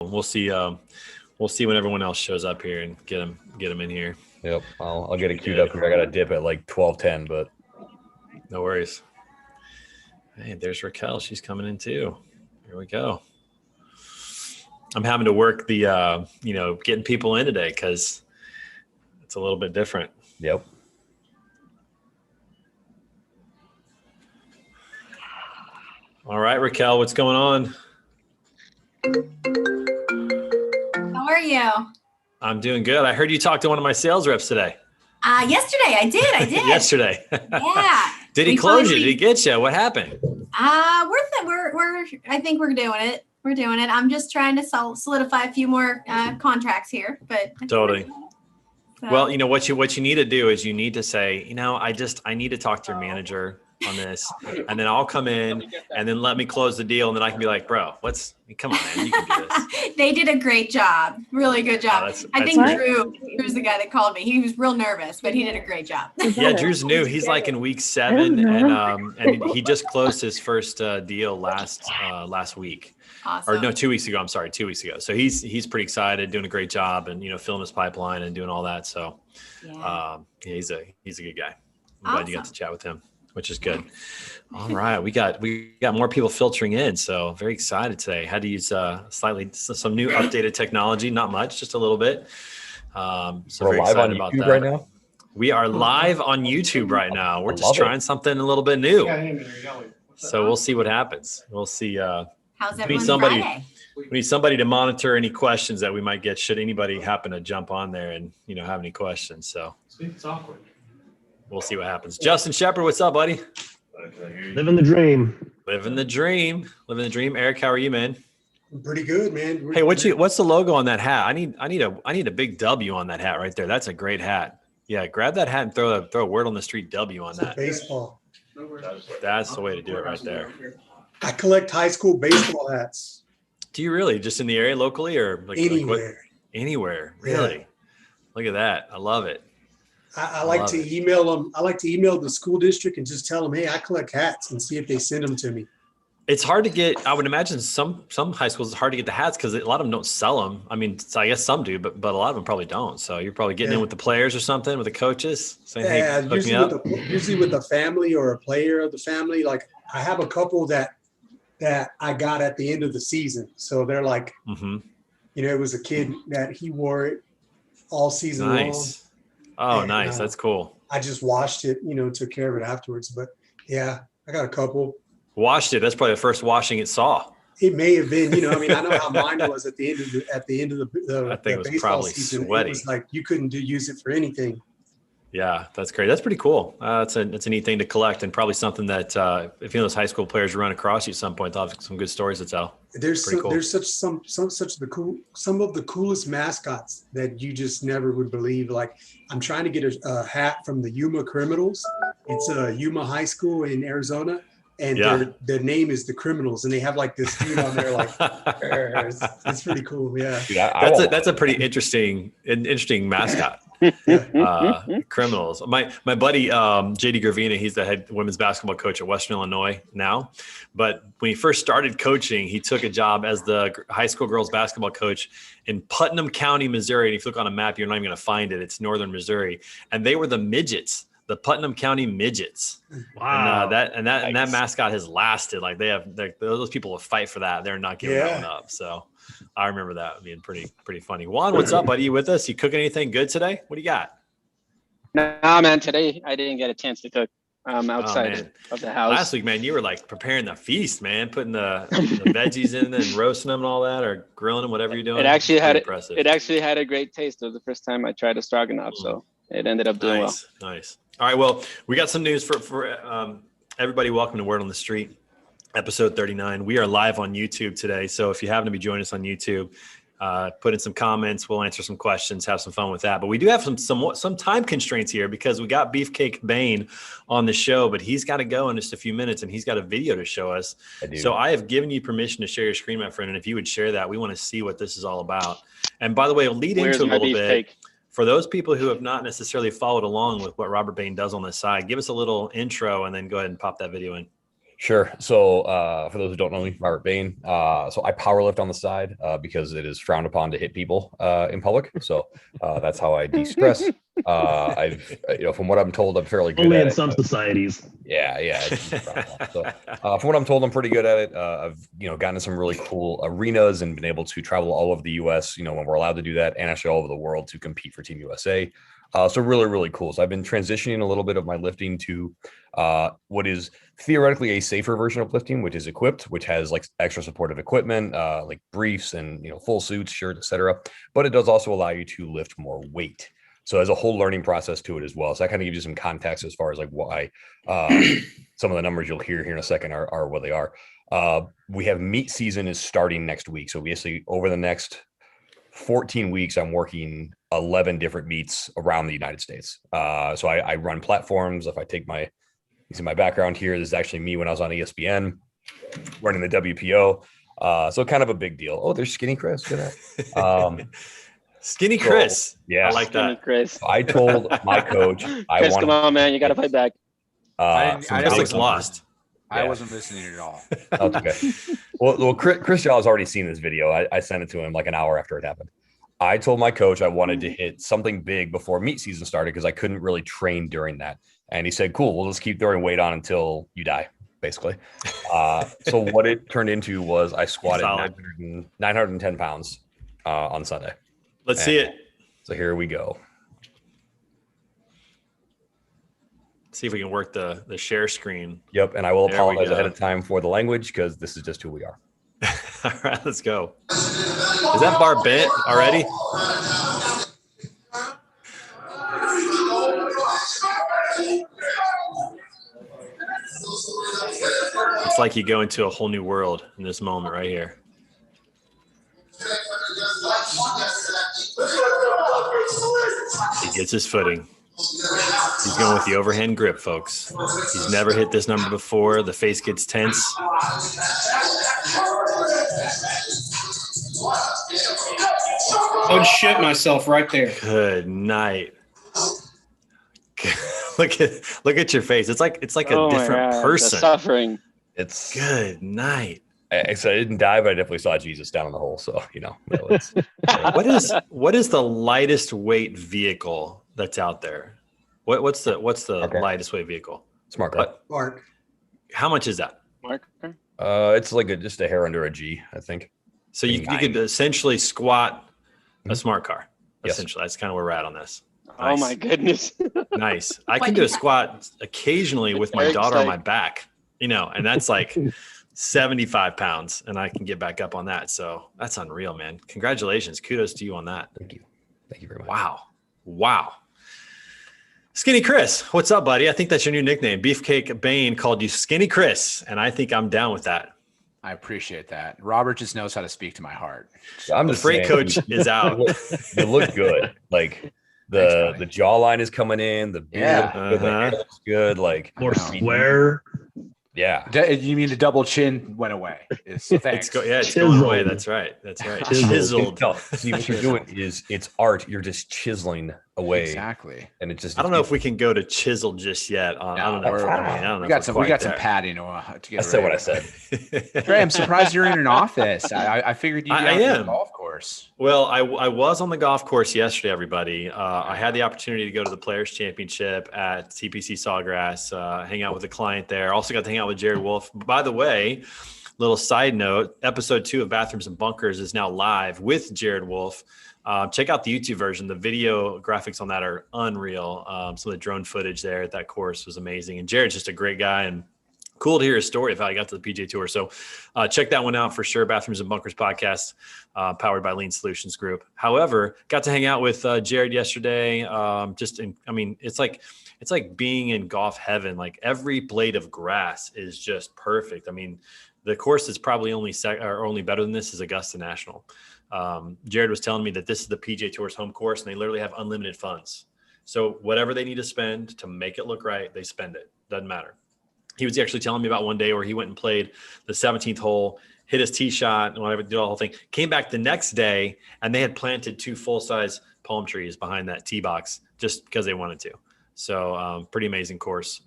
We'll see. We'll see when everyone else shows up here and get them in here. Yep, I'll get it queued up here. I got a dip at like 12:10, but no worries. Hey, there's Racquelle. She's coming in too. Here we go. I'm having to work the getting people in today because it's a little bit different. Yep. All right, Racquelle, what's going on? How are you? I'm doing good. I heard you talked to one of my sales reps today. Yesterday, I did. Yesterday. Yeah. Did he close you? Did he get you? What happened? I think we're doing it. We're doing it. I'm just trying to solidify a few more contracts here, but totally. So. Well, what you need to do is you need to say, I need to talk to your manager on this, and then I'll come in and then let me close the deal, and then I can be like, bro, come on, man, you can do this. They did a great job, really good job. I think Drew's the guy that called me. He was real nervous, but he did a great job. Yeah, Drew's new. He's like in week 7, and he just closed his first deal last week. Awesome. Or no, 2 weeks ago. I'm sorry, 2 weeks ago. So he's pretty excited, doing a great job, and filling his pipeline and doing all that. So he's a good guy. I'm glad you got to chat with him, which is good. All right, we got more people filtering in, so very excited today. Had to use some new updated technology, not much, just a little bit. So we're very live excited on about YouTube that. right now. We are live on YouTube right now. We're just trying something a little bit new. So we'll see what happens. We'll see. How's everyone's Friday? We need somebody to monitor any questions that we might get. Should anybody happen to jump on there and have any questions? So it's awkward. We'll see what happens. Justin Shepard, what's up, buddy? Living the dream. Living the dream. Eric, how are you, man? I'm pretty good, man. Hey, what's the logo on that hat? I need a big W on that hat right there. That's a great hat. Yeah, grab that hat and throw a word on the street W on that. Baseball. That's the way to do it right there. I collect high school baseball hats. Do you really? Just in the area locally or anywhere? Anywhere, really? Yeah. Look at that. I love it. I like to email them. I like to email the school district and just tell them, hey, I collect hats, and see if they send them to me. It's hard to get. I would imagine some high schools it's hard to get the hats because a lot of them don't sell them. I mean, I guess some do, but a lot of them probably don't. So you're probably getting in with the players or something, with the coaches, saying, "Hey, hook me up." Usually with a family or a player of the family. Like I have a couple that I got at the end of the season. So they're like, it was a kid that he wore it all season long. Oh, nice. That's cool. I just washed it, took care of it afterwards. But yeah, I got a couple. Washed it. That's probably the first washing it saw. It may have been, I know how mine was at the end of the I think it was baseball probably season. sweaty. It was like you couldn't use it for anything. Yeah, that's great. That's pretty cool. It's a neat thing to collect, and probably something that if those high school players run across you at some point, they'll have some good stories to tell. There's some of the coolest mascots that you just never would believe. Like I'm trying to get a hat from the Yuma Criminals. It's a Yuma High School in Arizona, and their name is the Criminals, and they have like this dude on there, like it's pretty cool. Yeah, that's a pretty interesting mascot. Criminals. My buddy JD Gravina, he's the head women's basketball coach at Western Illinois now, but when he first started coaching, he took a job as the high school girls basketball coach in Putnam County, Missouri. And if you look on a map, you're not even going to find it. It's northern Missouri, and they were the midgets, the Putnam County Midgets. Wow. And that mascot has lasted. Like those people will fight for that. They're not giving that one up. So I remember that being pretty funny. Juan, what's up, buddy? You with us? You cooking anything good today? What do you got? Nah, man. Today I didn't get a chance to cook. Outside of the house. Last week, man, you were like preparing the feast, man, putting the veggies in and roasting them and all that, or grilling them, whatever you're doing. It actually had a great taste. It was the first time I tried a stroganoff, so it ended up doing well. Nice. All right. Well, we got some news for everybody. Welcome to Word on the Street, episode 39. We are live on YouTube today. So if you happen to be joining us on YouTube, put in some comments. We'll answer some questions, have some fun with that. But we do have some time constraints here because we got Beefcake Bain on the show, but he's got to go in just a few minutes and he's got a video to show us. So I have given you permission to share your screen, my friend. And if you would share that, we want to see what this is all about. And by the way, we'll lead into a little bit. For those people who have not necessarily followed along with what Robert Bain does on the side, give us a little intro and then go ahead and pop that video in. Sure. So for those who don't know me, Robert Bain. So I powerlift on the side because it is frowned upon to hit people in public. So that's how I de-stress. I've, from what I'm told, I'm fairly good Only at in it. some societies. Yeah. So from what I'm told, I'm pretty good at it. I've, gotten to some really cool arenas and been able to travel all over the U.S., when we're allowed to do that, and actually all over the world to compete for Team USA. So really, really cool. So I've been transitioning a little bit of my lifting to what is theoretically a safer version of lifting, which is equipped, which has like extra supportive equipment, like briefs and full suits, shirts, etc. But it does also allow you to lift more weight. So there's a whole learning process to it as well. So that kind of gives you some context as far as like why some of the numbers you'll hear here in a second are what they are. We have meet season is starting next week. So basically over the next 14 weeks, I'm working 11 different meets around the United States. So I run platforms. If I take you see my background here, this is actually me when I was on ESPN running the WPO. So kind of a big deal. Oh, there's Skinny Chris. Good at Skinny Chris. So, yeah, I like that. Chris. I told my coach, Chris, come on, man, you got to fight back. Chris looks lost. I wasn't listening at all. That's okay. Well, Chris Shaw has already seen this video. I sent it to him like an hour after it happened. I told my coach I wanted to hit something big before meet season started because I couldn't really train during that. And he said, cool, we'll just keep throwing weight on until you die, basically. So what it turned into was I squatted 910 pounds on Sunday. Let's see it. So here we go. See if we can work the share screen. Yep. And I will There we apologize go. ahead of time for the language because this is just who we are. All right, let's go. Is that bar bent already? It's like you go into a whole new world in this moment right here. He gets his footing. He's going with the overhand grip, folks. He's never hit this number before. The face gets tense. I'd shit myself right there. Good night. Look at your face. It's like a different person. The suffering. It's Good night. I didn't die, but I definitely saw Jesus down in the hole. So, What is the lightest weight vehicle that's out there? What's the lightest weight vehicle? Smart car. Mark. How much is that? Marker. It's like just a hair under a G, I think. So you could essentially squat a smart car. Yes. Essentially, that's kind of where we're at on this. Oh Nice. my goodness. Nice. I can do a squat occasionally with my Very daughter on exciting. my back, and that's like 75 pounds, and I can get back up on that. So that's unreal, man. Congratulations. Kudos to you on that. Thank you. Thank you very much. Wow. Skinny Chris, what's up, buddy? I think that's your new nickname. Beefcake Bain called you Skinny Chris, and I think I'm down with that. I appreciate that. Robert just knows how to speak to my heart. I'm The just freight saying, coach is out. You look good. Like Thanks, the jawline is coming in. The beard looks good. The hair looks good. Like More square. yeah. You mean the double chin went away? So thanks. It's going away. That's right. Chiseled. No, see what you're doing is it's art. You're just chiseling away, Exactly. and it just. I don't know if we can go to chisel just yet. I don't know. I don't know. We got if some. we're We got quite some there. padding to get. I said what I said. Trey, I'm surprised you're in an office. I figured you'd be I out on am. the golf course. Well, I was on the golf course yesterday, everybody. I had the opportunity to go to the Players Championship at TPC Sawgrass, hang out with a client there. Also got to hang out with Jared Wolf. By the way, little side note, episode 2 of Bathrooms and Bunkers is now live with Jared Wolf. Check out the YouTube version. The video graphics on that are unreal. Some of the drone footage there at that course was amazing. And Jared's just a great guy, and cool to hear his story of how he got to the PGA Tour. So check that one out for sure. Bathrooms and Bunkers podcast, powered by Lean Solutions Group. However, got to hang out with Jared yesterday. It's like being in golf heaven. Like every blade of grass is just perfect. I mean, the course is probably only better than this is Augusta National. Jared was telling me that this is the PGA Tour's home course, and they literally have unlimited funds. So whatever they need to spend to make it look right, they spend it. Doesn't matter. He was actually telling me about one day where he went and played the 17th hole, hit his tee shot and whatever, did the whole thing, came back the next day, and they had planted 2 full-size palm trees behind that tee box just because they wanted to. So pretty amazing course.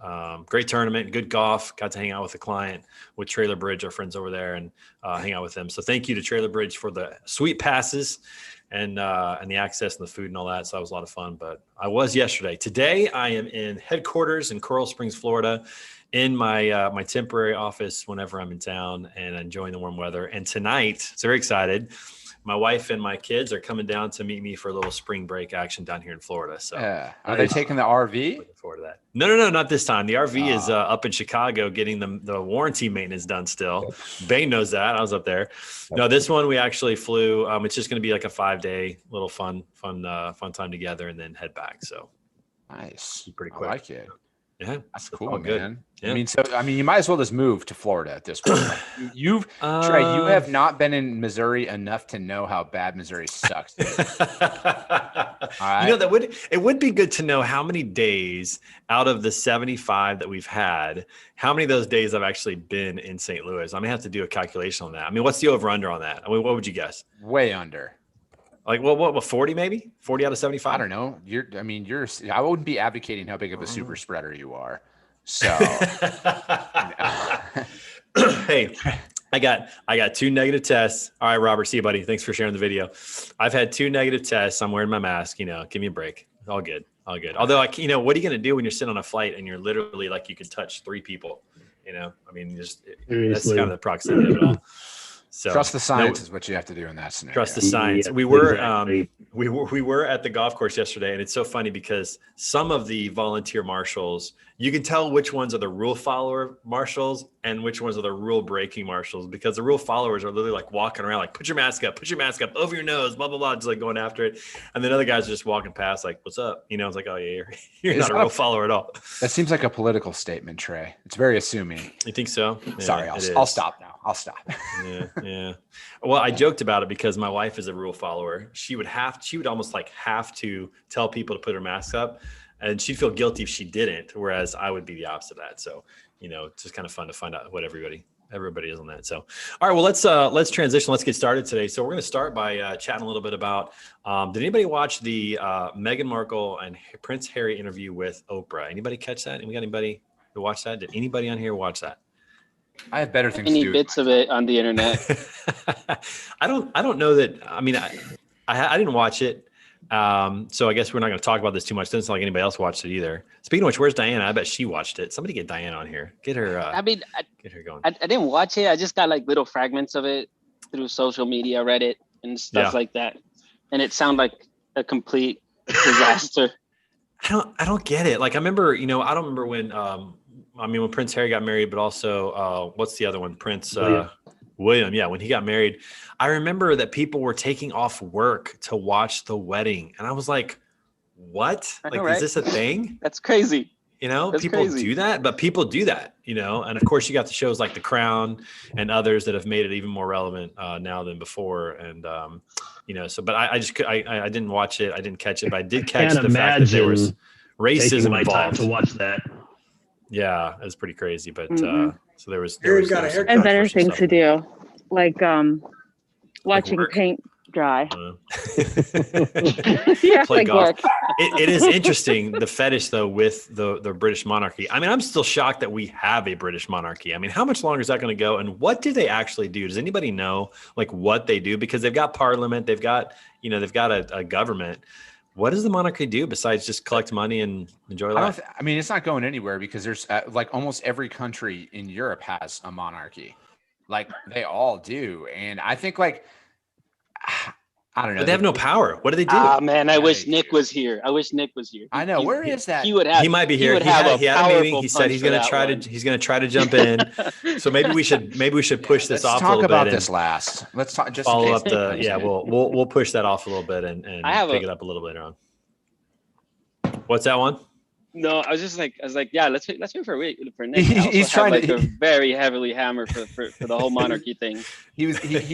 Great tournament, good golf. Got to hang out with the client with Trailer Bridge, our friends over there, and hang out with them. So thank you to Trailer Bridge for the sweet passes and the access and the food and all that. So that was a lot of fun. But I was yesterday. Today I am in headquarters in Coral Springs, Florida, in my my temporary office whenever I'm in town and enjoying the warm weather. And tonight, so very excited. My wife and my kids are coming down to meet me for a little spring break action down here in Florida. So are they taking the RV? Looking forward to that. No, not this time. The RV is up in Chicago getting the warranty maintenance done still. Bain knows that. I was up there. No, this one we actually flew. It's just going to be like a 5-day little fun time together and then head back. So nice. Pretty quick. I like it. Yeah, that's cool, man. Yeah. I mean, you might as well just move to Florida at this point. Trey, you have not been in Missouri enough to know how bad Missouri sucks. All right? You know, it would be good to know how many days out of the 75 that we've had, how many of those days I've actually been in St. Louis. I may have to do a calculation on that. I mean, what's the over under on that? I mean, what would you guess? Way under. Like what 40 maybe? 40 out of 75? I don't know. I wouldn't be advocating how big of a super spreader you are. So hey, I got 2 negative tests. All right, Robert, see you, buddy. Thanks for sharing the video. I've had 2 negative tests. I'm wearing my mask, give me a break. All good. Although what are you going to do when you're sitting on a flight and you're literally like you could touch 3 people, I mean, that's kind of the proximity of it all. So trust the science is what you have to do in that scenario. Trust the science. Yeah, we were exactly. we were at the golf course yesterday, and it's so funny because some of the volunteer marshals, you can tell which ones are the rule follower marshals and which ones are the rule breaking marshals, because the rule followers are literally like walking around like put your mask up over your nose, blah blah blah, just like going after it, and then other guys are just walking past like, what's up? It's like, oh yeah, you're not a rule follower at all. That seems like a political statement, Trey. It's very assuming. You think so? Yeah, sorry, I'll stop now. I'll stop. Yeah. Well, I joked about it because my wife is a rule follower. She would almost like have to tell people to put her mask up, and she'd feel guilty if she didn't. Whereas I would be the opposite of that. So, it's just kind of fun to find out what everybody is on that. So, all right, well, let's transition. Let's get started today. So we're going to start by chatting a little bit about, did anybody watch the Meghan Markle and Prince Harry interview with Oprah? Anybody catch that? And we got anybody to watch that? Did anybody on here watch that? I have better things to do. Any bits of it on the internet? I don't know that. I mean, I didn't watch it. So I guess we're not going to talk about this too much. Doesn't sound like anybody else watched it either. Speaking of which, where's Diana? I bet she watched it. Somebody get Diana on here. Get her. Get her going. I didn't watch it. I just got like little fragments of it through social media, Reddit, and stuff like that. And it sounded like a complete disaster. I don't get it. Like I remember, I don't remember when. When Prince Harry got married, but also what's the other one? Prince William. Yeah, when he got married, I remember that people were taking off work to watch the wedding, and I was like, "What? Is this a thing?" That's crazy. People do that, but people do that. And of course, you got the shows like The Crown and others that have made it even more relevant now than before. And so, but I didn't watch it. I didn't catch it, but I did catch the fact that there was racism my time involved. to watch that. Yeah, it was pretty crazy, but so there was got a haircut. and better things to do, like watching paint dry. Yeah, play like golf. work. It is interesting, the fetish though with the British monarchy. I mean, I'm still shocked that we have a British monarchy. I mean, how much longer is that going to go? And what do they actually do? Does anybody know like what they do? Because they've got parliament, they've got a government. What does the monarchy do besides just collect money and enjoy life? It's not going anywhere because there's like almost every country in Europe has a monarchy. Like they all do. And I think like, I don't know. But they have no power. What do they do? Man, I wish Nick was here. I know. Where is that? He might be here. He had a meeting. He said he's going to try to jump in. So maybe we should push this off a little bit. Let's talk about this last. Let's talk. Just follow up we'll push that off a little bit and pick it up a little later on. What's that one? No, I was like, yeah, let's wait for a week for Nick. He's trying to very heavily hammer for the whole monarchy thing. He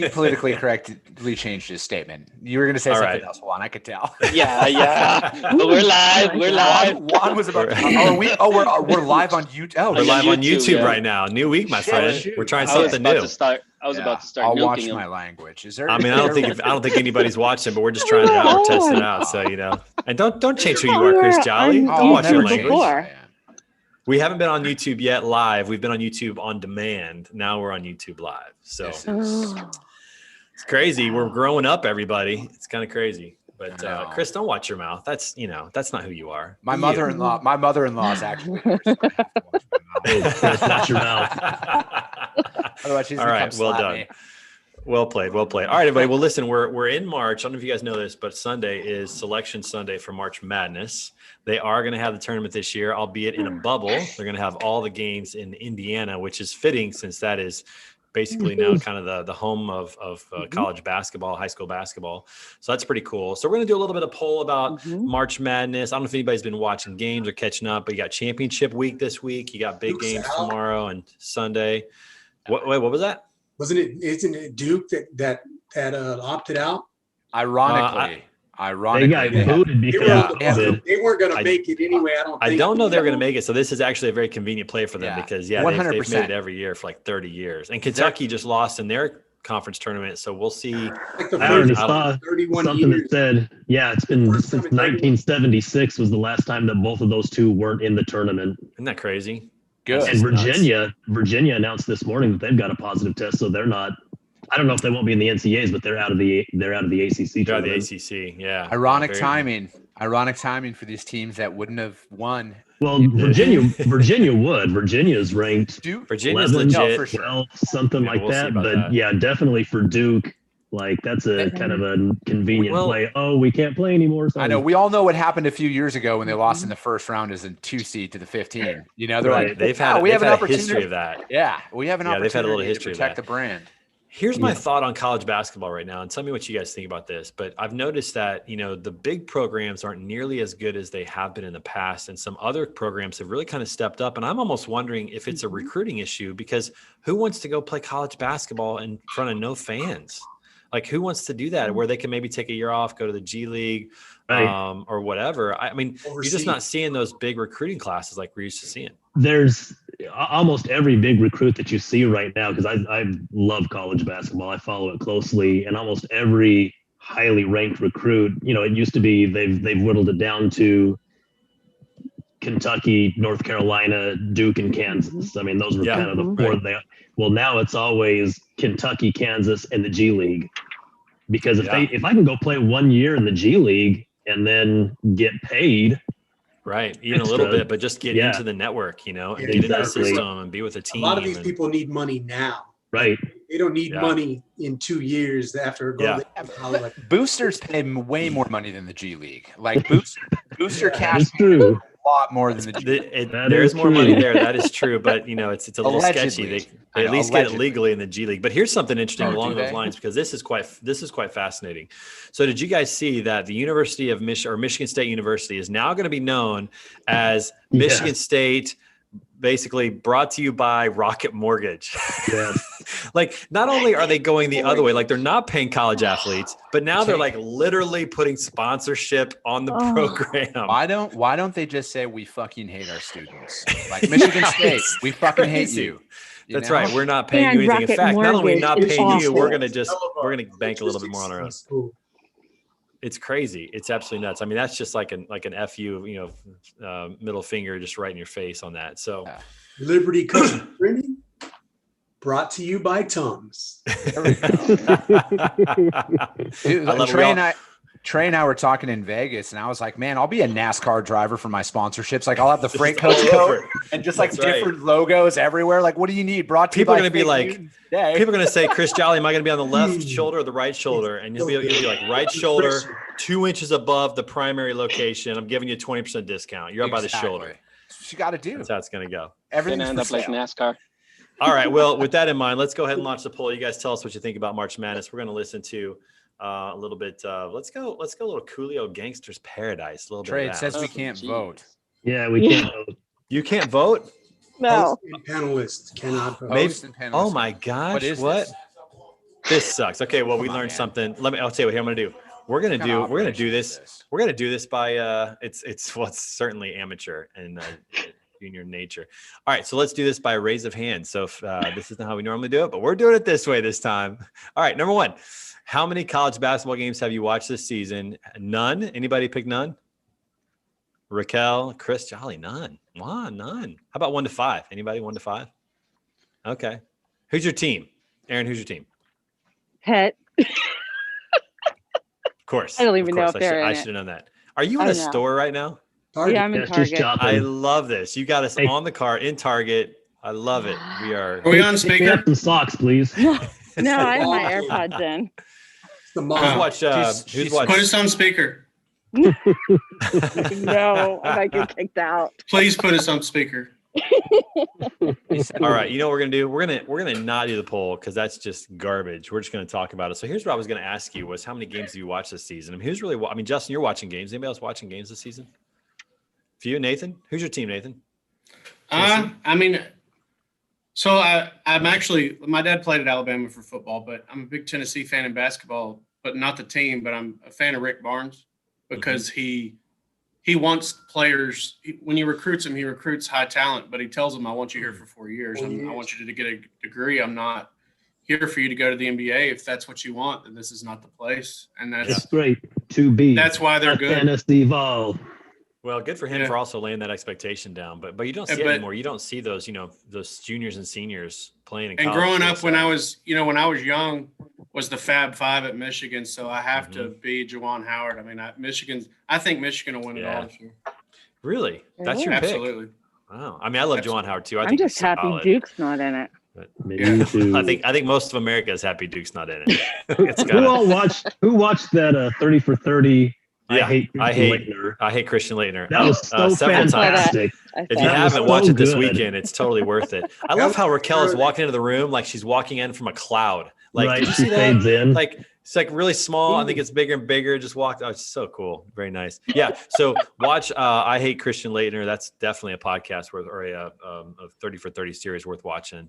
politically correctly changed his statement. You were going to say something else, Juan. I could tell. Yeah. We're live. Juan was about. We're live on YouTube. We're live on YouTube right now. New week, my friend. We're trying something new. I was about to start. I'll watch my language. Is there? I don't think anybody's watching, but we're just trying it out. We're testing it out. So And don't change who you are, Chris Jolly. On Don't watch your YouTube language. before. We haven't been on YouTube yet live. We've been on YouTube on demand. Now we're on YouTube live. So Oh. it's crazy. We're growing up, everybody. It's kind of crazy. But I know. Chris, don't watch your mouth. That's not who you are. My You. mother-in-law is actually. Chris, watch your mouth. Otherwise, she's All gonna right, come well slap done. me. Well played. All right, everybody. Well, listen, we're in March. I don't know if you guys know this, but Sunday is Selection Sunday for March Madness. They are going to have the tournament this year, albeit in a bubble. They're going to have all the games in Indiana, which is fitting since that is basically now kind of the home of college basketball, high school basketball. So that's pretty cool. So we're going to do a little bit of poll about March Madness. I don't know if anybody's been watching games or catching up, but you got championship week this week. You got big games tomorrow and Sunday. What was that? Isn't it Duke that opted out? Ironically, They got booted because They weren't going to make it anyway. I don't know they're going to make it. So this is actually a very convenient play for them because they've 100%. made it every year for like 30 years. And Kentucky just lost in their conference tournament. So we'll see. Like the I already first saw 31 something years. that said, it's been First since time in 1976 was the last time that both of those two weren't in the tournament. Isn't that crazy? good. And Virginia announced this morning that they've got a positive test, so they're not. I don't know if they won't be in the NCAAs, but they're out of the ACC. They're out of tournament. the ACC. Yeah. Ironic Very- timing. Ironic timing for these teams that wouldn't have won. Well, Virginia would. Virginia's ranked Duke, Virginia's 11, legit. for sure. 12, something Yeah, like we'll see that. about But that. yeah, definitely for Duke, like that's a kind of a convenient Well- play. Oh, we can't play anymore. I know. We all know what happened a few years ago when they lost in the first round as a 2 seed to the 15. You know, they're Right. like, They've had, we have an a opportunity. history of that. Yeah, we have an Yeah, they've had a little opportunity history to of protect that. the brand. Here's my thought on college basketball right now, and tell me what you guys think about this. But I've noticed that, the big programs aren't nearly as good as they have been in the past. And some other programs have really kind of stepped up. And I'm almost wondering if it's a recruiting issue, because who wants to go play college basketball in front of no fans? Like, who wants to do that where they can maybe take a year off, go to the G League or whatever? I mean, you're just not seeing those big recruiting classes like we're used to seeing. There's almost every big recruit that you see right now, because I love college basketball. I follow it closely, and almost every highly ranked recruit, it used to be they've whittled it down to Kentucky, North Carolina, Duke, and Kansas. I mean, those were kind of the four. Well, now it's always Kentucky, Kansas, and the G League. Because if I can go play 1 year in the G League and then get paid, right, even a little bit, but just get into the network, and get into the system and be with a team. A lot of these people need money now. Right. They don't need money in 2 years after going to college. Boosters pay way more money than the G League. Like booster cash That's true. a lot more than the G League. There is more money there. That is true, but it's a little Allegedly. sketchy. They at least get it Allegedly. legally in the G League. But here's something interesting Oh, along do those they? lines, because this is quite fascinating. So did you guys see that the University of Michigan State University is now going to be known as Michigan State, basically brought to you by Rocket Mortgage? Yes. Like, not only are they going the other way, like they're not paying college athletes, but now they're like literally putting sponsorship on the program. Why don't they just say we fucking hate our students? Like Michigan State, we fucking hate you. That's right. We're not paying you anything. In Rocket fact, not only Mortgage not is paying you, we're awful. gonna bank a little bit more on our own. It's crazy. It's absolutely nuts. I mean, that's just like an FU, middle finger just right in your face on that. So Liberty Custom Printing, brought to you by Tums. Dude, Trey and I were talking in Vegas, and I was like, man, I'll be a NASCAR driver for my sponsorships. Like, I'll have the freight coach coat and just like different logos everywhere. Like, what do you need? Brought to you by people are gonna be like, Hey. people are gonna say, Chris Jolly, am I gonna be on the left shoulder or the right shoulder? And you'll be like, right shoulder, 2 inches above the primary location. I'm giving you a 20% discount. You're up by the shoulder. That's what you got to do. That's how it's gonna go. Everything's Gonna end up for like sale. NASCAR. All right. Well, with that in mind, let's go ahead and launch the poll. You guys tell us what you think about March Madness. We're going to listen to a little bit. Let's go a little Coolio Gangster's Paradise. A little Trey, bit. it Of says that. we can't Jeez. vote. Yeah, we can't. You can't vote. No. Host and panelists cannot vote. Maybe- Host and panelists. Oh my gosh! What is what? this? This sucks. Okay. Well, we Come on, learned man. something. I'll tell you what I'm going to do. We're going to do this. We're going to do this by it's certainly amateur and junior nature. All right, so let's do this by a raise of hands. So if, this isn't how we normally do it, but we're doing it this way this time. All right, number one, how many college basketball games have you watched this season? None. Anybody pick none? Racquelle, Chris, Jolly, none. Juan, none. How about 1 to 5? Anybody 1 to 5? Okay. Who's your team? Aaron, who's your team? Pet. Of course. I don't even know if they're in I it. should have known that. Are you in a store right now? Target. Yeah, I'm in Target. I love this. You got us on the car in Target. I love it. Are we on Pick me speaker? up some socks, please. No, I have my AirPods in. The Who's mom. watched? Who's watched? Put us on speaker. No, I might get kicked out. Please put us on speaker. All right, you know what we're gonna do? We're gonna not do the poll because that's just garbage. We're just gonna talk about it. So here's what I was gonna ask you: was how many games have you watched this season? I mean, who's really? I mean, Justin, you're watching games. Anybody else watching games this season? For you, Nathan, who's your team, Nathan? I mean, so I'm actually, my dad played at Alabama for football, but I'm a big Tennessee fan in basketball, but not the team. But I'm a fan of Rick Barnes because he wants players. When he recruits them, he recruits high talent, but he tells them, "I want you here for 4 years. I want you to get a degree. I'm not here for you to go to the NBA. If that's what you want, then this is not the place." And That's great to be. That's why they're good. Fantasy Vol. Well, good for him for also laying that expectation down. But you don't see it anymore. You don't see those, those juniors and seniors playing in college. And growing up when I was young, was the Fab Five at Michigan. So I have to be Juwan Howard. I mean, I think Michigan will win it all this year. Really? That's your pick? Absolutely. Wow. I mean, I love Juwan Howard too. I'm just happy Duke's not in it. Me too. I think most of America is happy Duke's not in it. Who watched that 30 for 30? Yeah, I hate Christian Leitner. That was so fantastic. If you haven't watched it this weekend, it's totally worth it. I love how Racquelle is walking into the room like she's walking in from a cloud. Like, did you see that? Fades in. Like, it's like really small. I think it's bigger and bigger. Just walked. Oh, it's so cool. Very nice. Yeah. So watch I Hate Christian Leitner. That's definitely a podcast or a 30 for 30 series worth watching.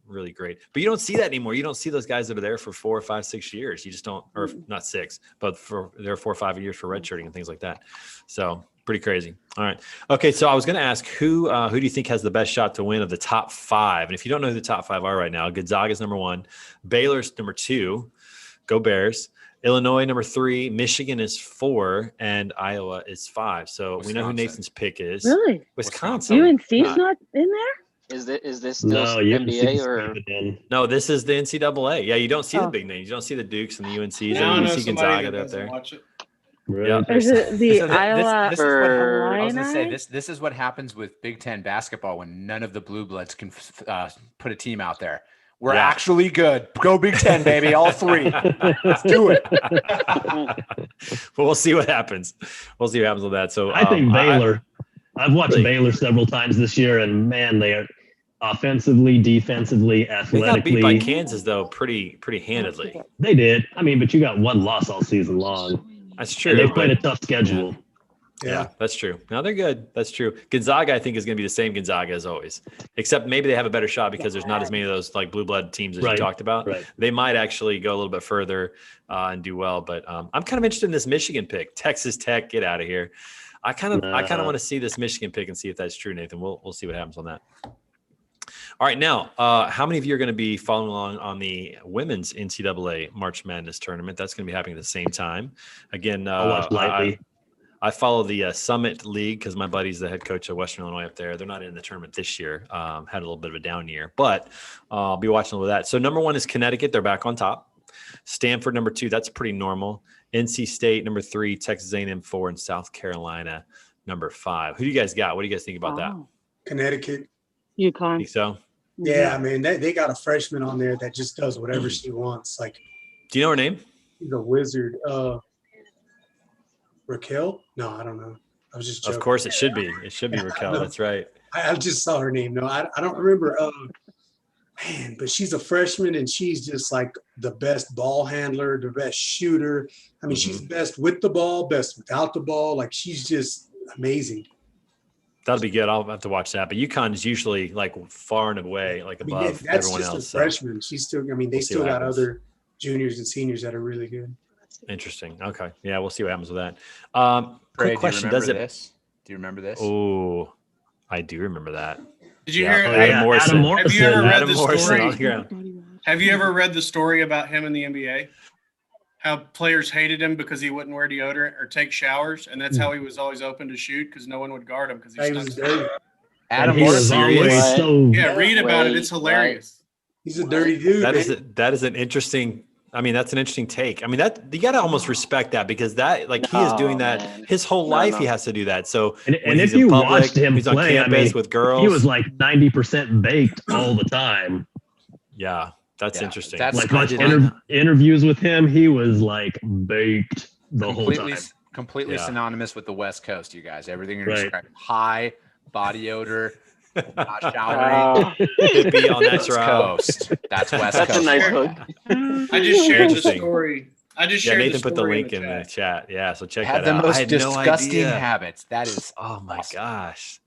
Really great. But you don't see that anymore. You don't see those guys that are there for 4, 5, 6 years. You just don't, or not 6, but they're 4 or 5 years for redshirting and things like that. So pretty crazy. All right. Okay. So I was going to ask who do you think has the best shot to win of the top 5? And if you don't know who the top 5 are right now, Gonzaga is number 1, Baylor's number 2. Go Bears. Illinois, number 3. Michigan is 4. And Iowa is 5. So we know who Nathan's pick is. Really? Wisconsin. UNC's not in there? Is this still NBA or? No, this is the NCAA. Yeah, you don't see the big names. You don't see the Dukes and the UNCs. Now and I know you see somebody Gonzaga that out there. doesn't watch it. Yeah. Is it the So Iowa? this is what, I was Illini? gonna say this is what happens with Big Ten basketball when none of the blue bloods can put a team out there. We're actually good. Go Big Ten, baby. All 3. Let's do it. Well, we'll see what happens. We'll see what happens with that. So I think Baylor. I've watched Baylor several times this year, and man, they are offensively, defensively, athletically. They got beat by Kansas though, pretty handedly. They did. I mean, but you got one loss all season long. That's true. And they played a tough schedule. Yeah, that's true. No, they're good. That's true. Gonzaga, I think, is going to be the same Gonzaga as always, except maybe they have a better shot because there's not as many of those like blue blood teams as you talked about. Right. They might actually go a little bit further and do well. But I'm kind of interested in this Michigan pick. Texas Tech, get out of here. I kind of want to see this Michigan pick and see if that's true, Nathan. We'll see what happens on that. All right, now, how many of you are going to be following along on the women's NCAA March Madness tournament? That's going to be happening at the same time. Again, I follow the Summit League because my buddy's the head coach of Western Illinois up there. They're not in the tournament this year. Had a little bit of a down year, but I'll be watching a little of that. So number 1 is Connecticut. They're back on top. Stanford, number 2. That's pretty normal. NC State, number 3. Texas A&M, 4. And South Carolina, number 5. Who do you guys got? What do you guys think about that? Connecticut. UConn. Think so? Yeah, I mean, they got a freshman on there that just does whatever she wants. Like, do you know her name? She's a wizard. Racquelle? No, I don't know. I was just joking. Of course, it should be. It should be Racquelle. That's right. I just saw her name. No, I don't remember. Man, but she's a freshman and she's just like the best ball handler, the best shooter. I mean, she's best with the ball, best without the ball. Like, she's just amazing. That'll be good. I'll have to watch that. But UConn is usually like far and away, like above everyone else. That's just a freshman. She's still. I mean, they still got other juniors and seniors that are really good. Interesting. Okay. Yeah, we'll see what happens with that. Quick question: Does this? Do you remember this? Oh, I do remember that. Did you hear Adam Morrison? Have you ever read the Morrison story? Have you ever read the story about him in the NBA? how players hated him because he wouldn't wear deodorant or take showers, and that's how he was always open to shoot because no one would guard him because He was dirty. Adam he was Morrison. always so. Yeah, read about it. It's hilarious. He's a dirty dude. That is an interesting. I mean, that's an interesting take. I mean, that you got to almost respect that because that, like, he is doing that his whole life. He has to do that. So, and if you watched him he's play, on campus with girls. He was like 90% baked all the time. Yeah, that's interesting. That's like watch interviews with him. He was like baked the whole time. Completely synonymous with the West Coast, you guys. Everything you're describing. High body odor. Not showering. Hippie on that West Coast. That's West Coast. That's a nice hook. I just shared the story. Nathan put the link in the chat. Yeah, so check that out. Have the most disgusting habits. That is. Oh my gosh.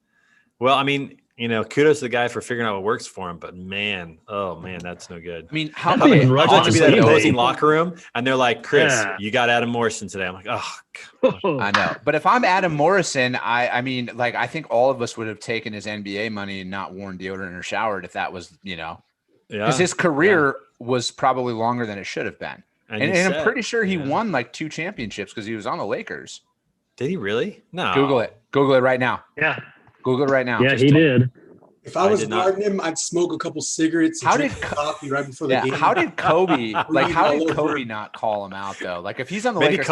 Well, I mean, kudos to the guy for figuring out what works for him, but man, that's no good. I mean, how to be that honestly, opposing locker room, and they're like, Chris, you got Adam Morrison today. I'm like, oh, God. I know. But if I'm Adam Morrison, I mean, like, I think all of us would have taken his NBA money and not worn deodorant or showered if that was, because his career was probably longer than it should have been. And I'm pretty sure he won like 2 championships because he was on the Lakers. Did he really? No. Google it right now. Yeah. Google it right now. Yeah, he did. If I was guarding him, I'd smoke a couple cigarettes. And drink coffee right before the game? How did Kobe? How did Kobe not call him out though? Like if he's on the Lakers,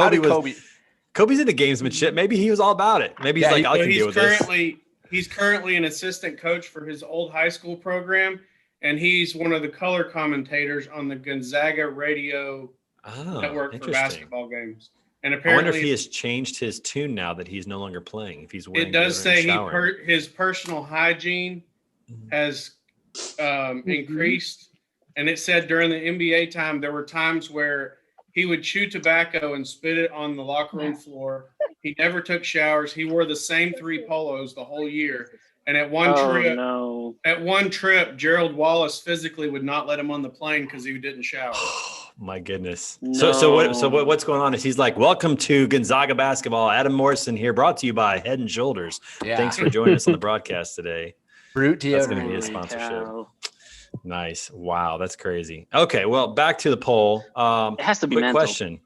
Kobe's into gamesmanship. Maybe he was all about it. Maybe he's like, I can deal with this. He's currently an assistant coach for his old high school program, and he's one of the color commentators on the Gonzaga radio network for basketball games. And apparently, I wonder if he has changed his tune now that he's no longer playing. If he's wearing it does say his personal hygiene has increased, and it said during the NBA time there were times where he would chew tobacco and spit it on the locker room floor. He never took showers. He wore the same 3 polos the whole year. And at one trip, Gerald Wallace physically would not let him on the plane because he didn't shower. My goodness. No. So what's going on is he's like, welcome to Gonzaga basketball. Adam Morrison here, brought to you by Head and Shoulders. Yeah. Thanks for joining us on the broadcast today. Brute deodorant. That's going to be a sponsorship. Nice. Wow, that's crazy. Okay, well, back to the poll. It has to be quick mental. question.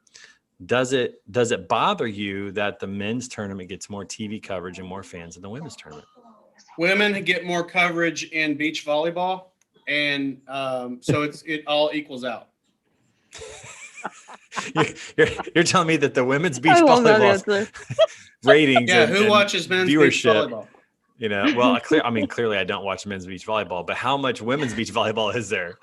Does it bother you that the men's tournament gets more TV coverage and more fans than the women's tournament? Women get more coverage in beach volleyball, and so it all equals out. You're telling me that the women's beach volleyball ratings? Yeah, who watches men's beach volleyball? Clearly I don't watch men's beach volleyball, but how much women's beach volleyball is there?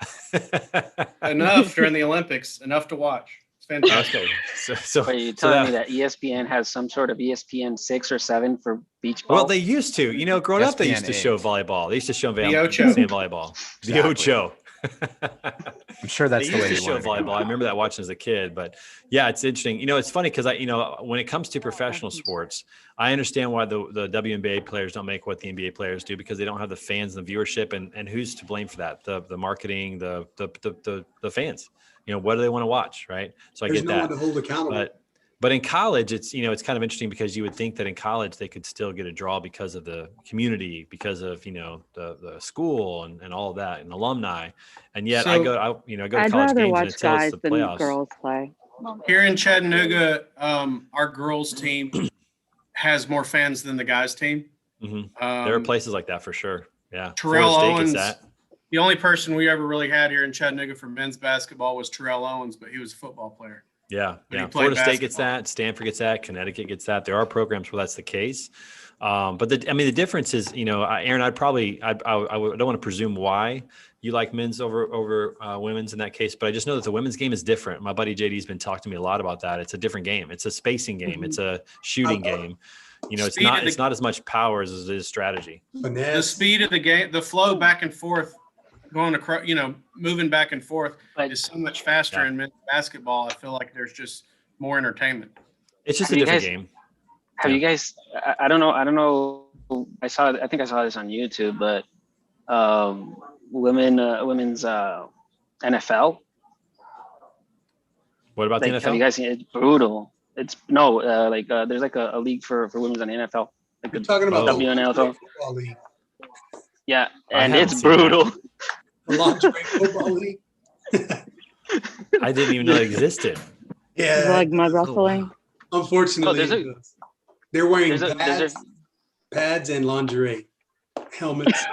Enough during the Olympics, enough to watch. It's fantastic. So are you telling me that ESPN has some sort of ESPN 6 or 7 for beach ball? Well, they used to. Growing up, they used to show volleyball. They used to show volleyball. The Ocho. I'm sure that's the way to show volleyball. I remember that watching as a kid, but yeah, it's interesting. It's funny because when it comes to professional sports, I understand why the WNBA players don't make what the NBA players do because they don't have the fans and the viewership, and who's to blame for that? The marketing, the fans. What do they want to watch, right? So There's I get that. There's no one to hold accountable. But in college, it's it's kind of interesting because you would think that in college they could still get a draw because of the community, because of the school and all of that and alumni, and yet I go to college games and it tells us the playoffs. Girls play. Here in Chattanooga, our girls team has more fans than the guys team. Mm-hmm. There are places like that for sure. Yeah, Terrell Owens. The only person we ever really had here in Chattanooga for men's basketball was Terrell Owens, but he was a football player. Yeah. Florida State gets that. Stanford gets that. Connecticut gets that. There are programs where that's the case. But the difference is, Aaron, I don't want to presume why you like men's over women's in that case, but I just know that the women's game is different. My buddy JD's been talking to me a lot about that. It's a different game. It's a spacing game. Mm-hmm. It's a shooting game. It's not as much power as it is strategy. The speed of the game, the flow back and forth, going across, moving back and forth is so much faster in men's basketball. I feel like there's just more entertainment. It's just a different game. Have you guys? I don't know. I think I saw this on YouTube, but women's NFL. What about the NFL? Have you guys seen it? It's brutal. It's there's like a league for women's on the NFL. Like you're talking about WNL league. Yeah, and it's brutal. The lingerie football league. I didn't even know it existed. Yeah. Like mud wrestling. Unfortunately, they're wearing pads and lingerie, helmets.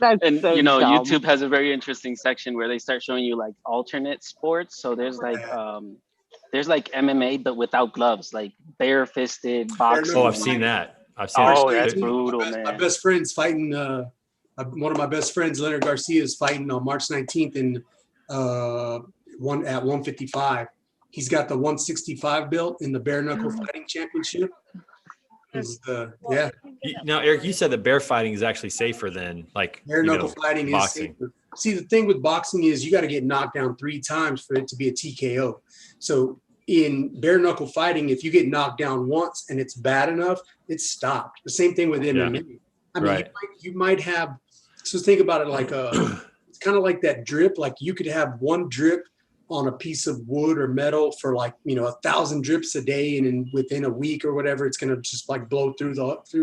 And so you know, dumb. YouTube has a very interesting section where they start showing you like alternate sports. So there's like MMA but without gloves, like bare-fisted boxing. Oh, I've seen that. I've seen Oh, that. that's brutal, man. My best friend's fighting. One of my best friends, Leonard Garcia, is fighting on March 19th in at 155. He's got the 165 belt in the bare knuckle fighting championship. Now, Eric, you said that bear fighting is actually safer than like bare knuckle fighting boxing. Is safer. See, the thing with boxing is you got to get knocked down 3 times for it to be a TKO. So in bare knuckle fighting, if you get knocked down once and it's bad enough, it's stopped. The same thing with MMA. I mean, you might have. So think about it like it's kind of like that drip. Like you could have one drip on a piece of wood or metal for like 1,000 drips a day, and within a week or whatever, it's gonna just like blow through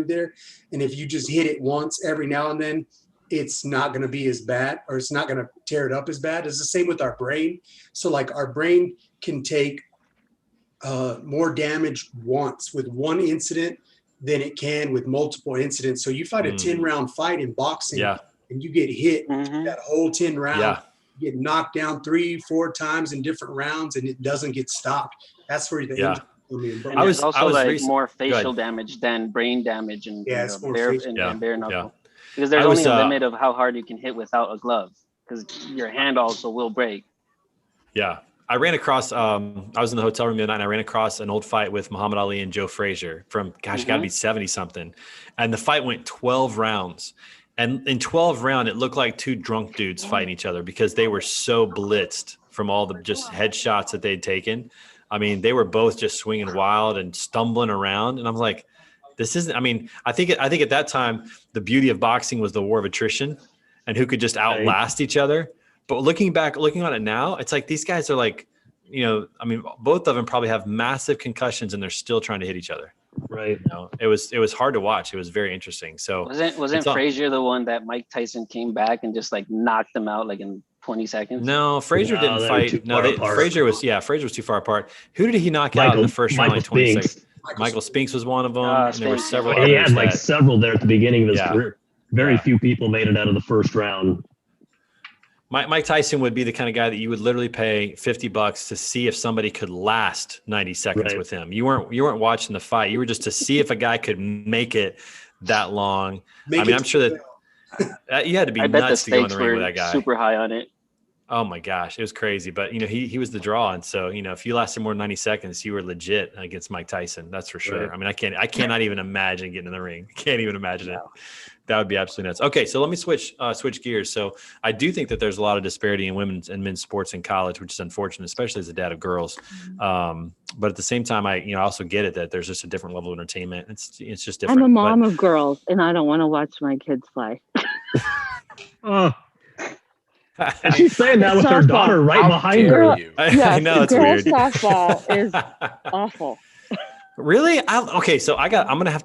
there. And if you just hit it once every now and then, it's not gonna be as bad, or it's not gonna tear it up as bad. It's the same with our brain. So like our brain can take more damage once with one incident than it can with multiple incidents. So you fight a 10-round fight in boxing, and you get hit that whole 10 rounds. Yeah. Get knocked down 3-4 times in different rounds, and it doesn't get stopped. That's where the and there's also more facial damage than brain damage and bare knuckle, because there's only a limit of how hard you can hit without a glove, because your hand also will break. Yeah, I ran across. I was in the hotel room the other night, and I ran across an old fight with Muhammad Ali and Joe Frazier from got to be 70 something, and the fight went 12 rounds. And in 12 round, it looked like 2 drunk dudes fighting each other because they were so blitzed from all the just headshots that they'd taken. I mean, they were both just swinging wild and stumbling around. And I'm like, this isn't, I mean, I think at that time, the beauty of boxing was the war of attrition and who could just outlast each other. But looking on it now, it's like these guys are like, I mean, both of them probably have massive concussions and they're still trying to hit each other. Right. It was hard to watch. It was very interesting. So wasn't Frazier the one that Mike Tyson came back and just like knocked him out like in 20 seconds? No, Frazier didn't fight. No, Frazier was too far apart. Who did he knock out in the first round? Like 20 seconds. Michael Spinks was one of them. And there were several. He had like several there at the beginning of his career. Very few people made it out of the first round. Mike Tyson would be the kind of guy that you would literally pay $50 to see if somebody could last 90 seconds with him. You weren't watching the fight. You were just to see if a guy could make it that long. I'm sure that you had to be nuts to go in the ring with that guy. Super high on it. Oh my gosh, it was crazy. But he was the draw, and so if you lasted more than 90 seconds, you were legit against Mike Tyson. That's for sure. Right. I mean, I cannot even imagine getting in the ring. Can't even imagine it. That would be absolutely nuts. Okay, so let me switch gears. So I do think that there's a lot of disparity in women's and men's sports in college, which is unfortunate, especially as a dad of girls. But at the same time, I also get it that there's just a different level of entertainment. It's just different. I'm a mom of girls, and I don't want to watch my kids play. And she's saying that with her daughter right behind her. I know it's weird. Softball is awful. Really? Okay, so I'm gonna have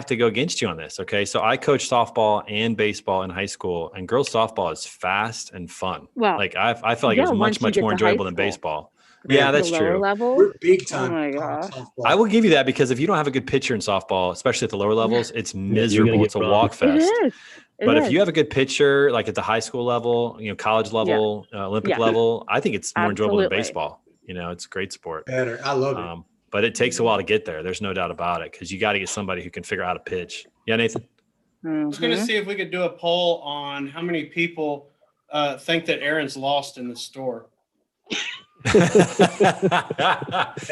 to go against you on this. Okay, so I coached softball and baseball in high school, and girls softball is fast and fun. Well, like I felt like it was much more enjoyable than baseball. Yeah, that's true. We're big time. Oh my gosh. I will give you that, because if you don't have a good pitcher in softball, especially at the lower levels, it's miserable. It's a walk fest. It is. But if you have a good pitcher, like at the high school level, college level, Olympic level, I think it's more enjoyable than baseball. It's a great sport. Better. I love it. But it takes a while to get there. There's no doubt about it, because you got to get somebody who can figure out how to pitch. Yeah, Nathan? I was going to see if we could do a poll on how many people think that Aaron's lost in the store.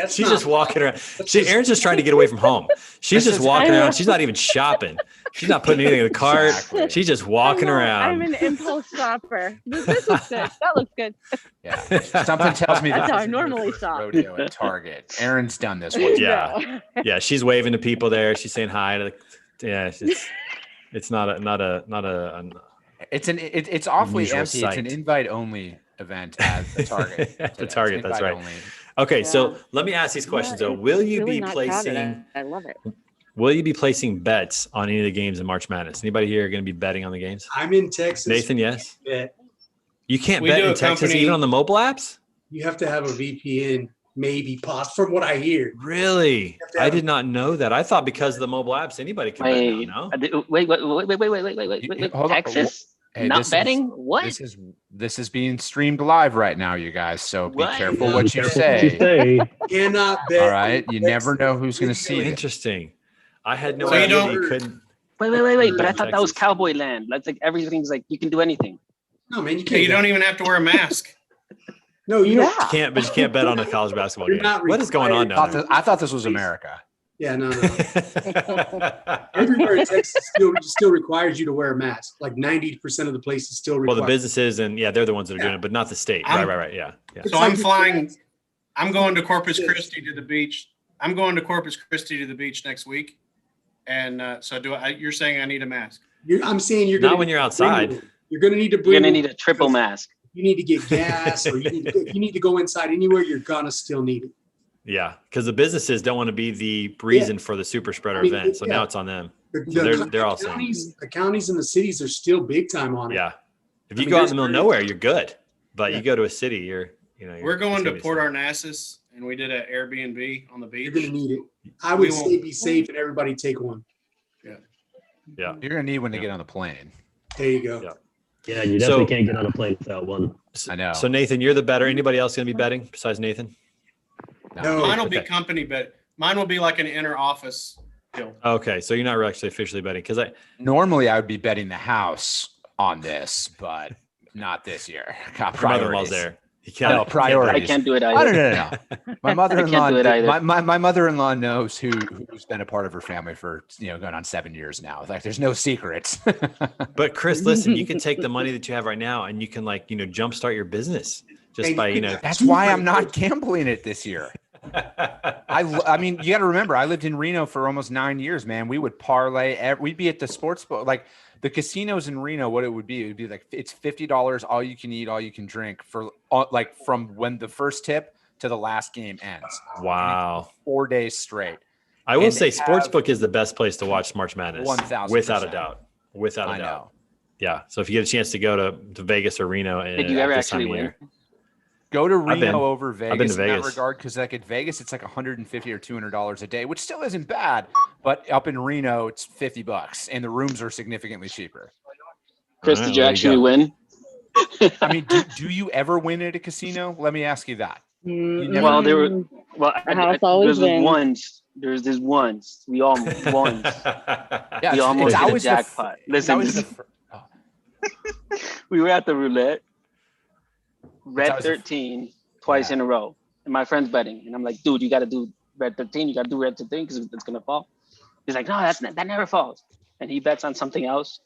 She's just walking around. Aaron's just trying to get away from home. She's just walking around. She's not even shopping. She's not putting anything in the cart. Exactly. She's just walking around. I'm an impulse shopper. This looks good. That looks good. Yeah. Something tells me that's how I normally shop. Rodeo at Target. Aaron's done this one. Yeah. Yeah. She's waving to people there. She's saying hi to it's not a it's awfully empty. Sight. It's an invite only event at the Target. At the Target, that's right. Only. Okay, so let me ask these questions though. Will you be placing? I love it. Will you be placing bets on any of the games in March Madness? Anybody here going to be betting on the games? I'm in Texas. Nathan, yes. You can't bet in Texas even on the mobile apps? You have to have a VPN, maybe from what I hear. Really? I did not know that. I thought because of the mobile apps, anybody can bet now, no? Wait. Hold Texas? Hey, not betting? What? This is being streamed live right now, you guys. So be careful what you say. Cannot bet. All right. You never know who's going to see it. Interesting. I had no idea you couldn't. Wait. But I thought that was cowboy land. That's like everything's like you can do anything. No, man, you can't. You don't even have to wear a mask. No, you don't. You can't, but you can't bet on a college basketball game. What is going on down there? I thought this was America. Yeah, no. Everywhere in Texas still requires you to wear a mask. Like 90% of the places still require. Well, the businesses and they're the ones that are doing it, but not the state. Right. Yeah. So I'm flying. I'm going to Corpus Christi to the beach. I'm going to Corpus Christi to the beach next week, and so you're saying I need a mask? I'm saying you're not when you're outside. You're going to need to bring. You're going to need a triple mask. You need to get gas, or you need to go inside anywhere. You're gonna still need it. Yeah, because the businesses don't want to be the reason for the super spreader event. So now it's on them. They're all saying the counties and the cities are still big time on it. Yeah, if you go out in the middle of nowhere, you're good. But you go to a city, we're going to Port Arnassus, and we did an Airbnb on the beach. You're gonna need it. I would say be safe and everybody take one. Yeah. You're gonna need one to get on the plane. There you go. Yeah, you definitely can't get on a plane without one. I know. So Nathan, you're the better. Anybody else going to be betting besides Nathan? No. Mine will be company bet. Mine will be like an inner office deal. Okay, so you're not actually officially betting because normally I would be betting the house on this, but not this year. Your mother-in-law's there. No, priorities. I can't do it either. No. My mother-in-law. My mother-in-law knows who's been a part of her family for going on 7 years now. Like, there's no secrets. But Chris, listen, you can take the money that you have right now and you can jumpstart your business just by That's why I'm not gambling it this year. I mean, you got to remember, I lived in Reno for almost 9 years, man. We would parlay. We'd be at the sports book, like the casinos in Reno. What it would be like it's $50, all you can eat, all you can drink for like from when the first tip to the last game ends. Wow, 4 days straight. I will say, sportsbook is the best place to watch March Madness. 1,000%. Without a doubt. Without a doubt. Yeah. So if you get a chance to go to Vegas or Reno, did you ever actually win? Go to Reno over Vegas in that regard, because like at Vegas it's like $150 or $200 a day, which still isn't bad. But up in Reno it's $50, and the rooms are significantly cheaper. Chris, did you actually win? I mean, do you ever win at a casino? Let me ask you that. Well, there was this once. We all won. We almost hit a jackpot. Listen, we were at the roulette. Red 13 twice in a row, and my friend's betting, and I'm like, dude, you got to do red 13. You got to do red 13 because it's gonna fall. He's like, no, that never falls, and he bets on something else,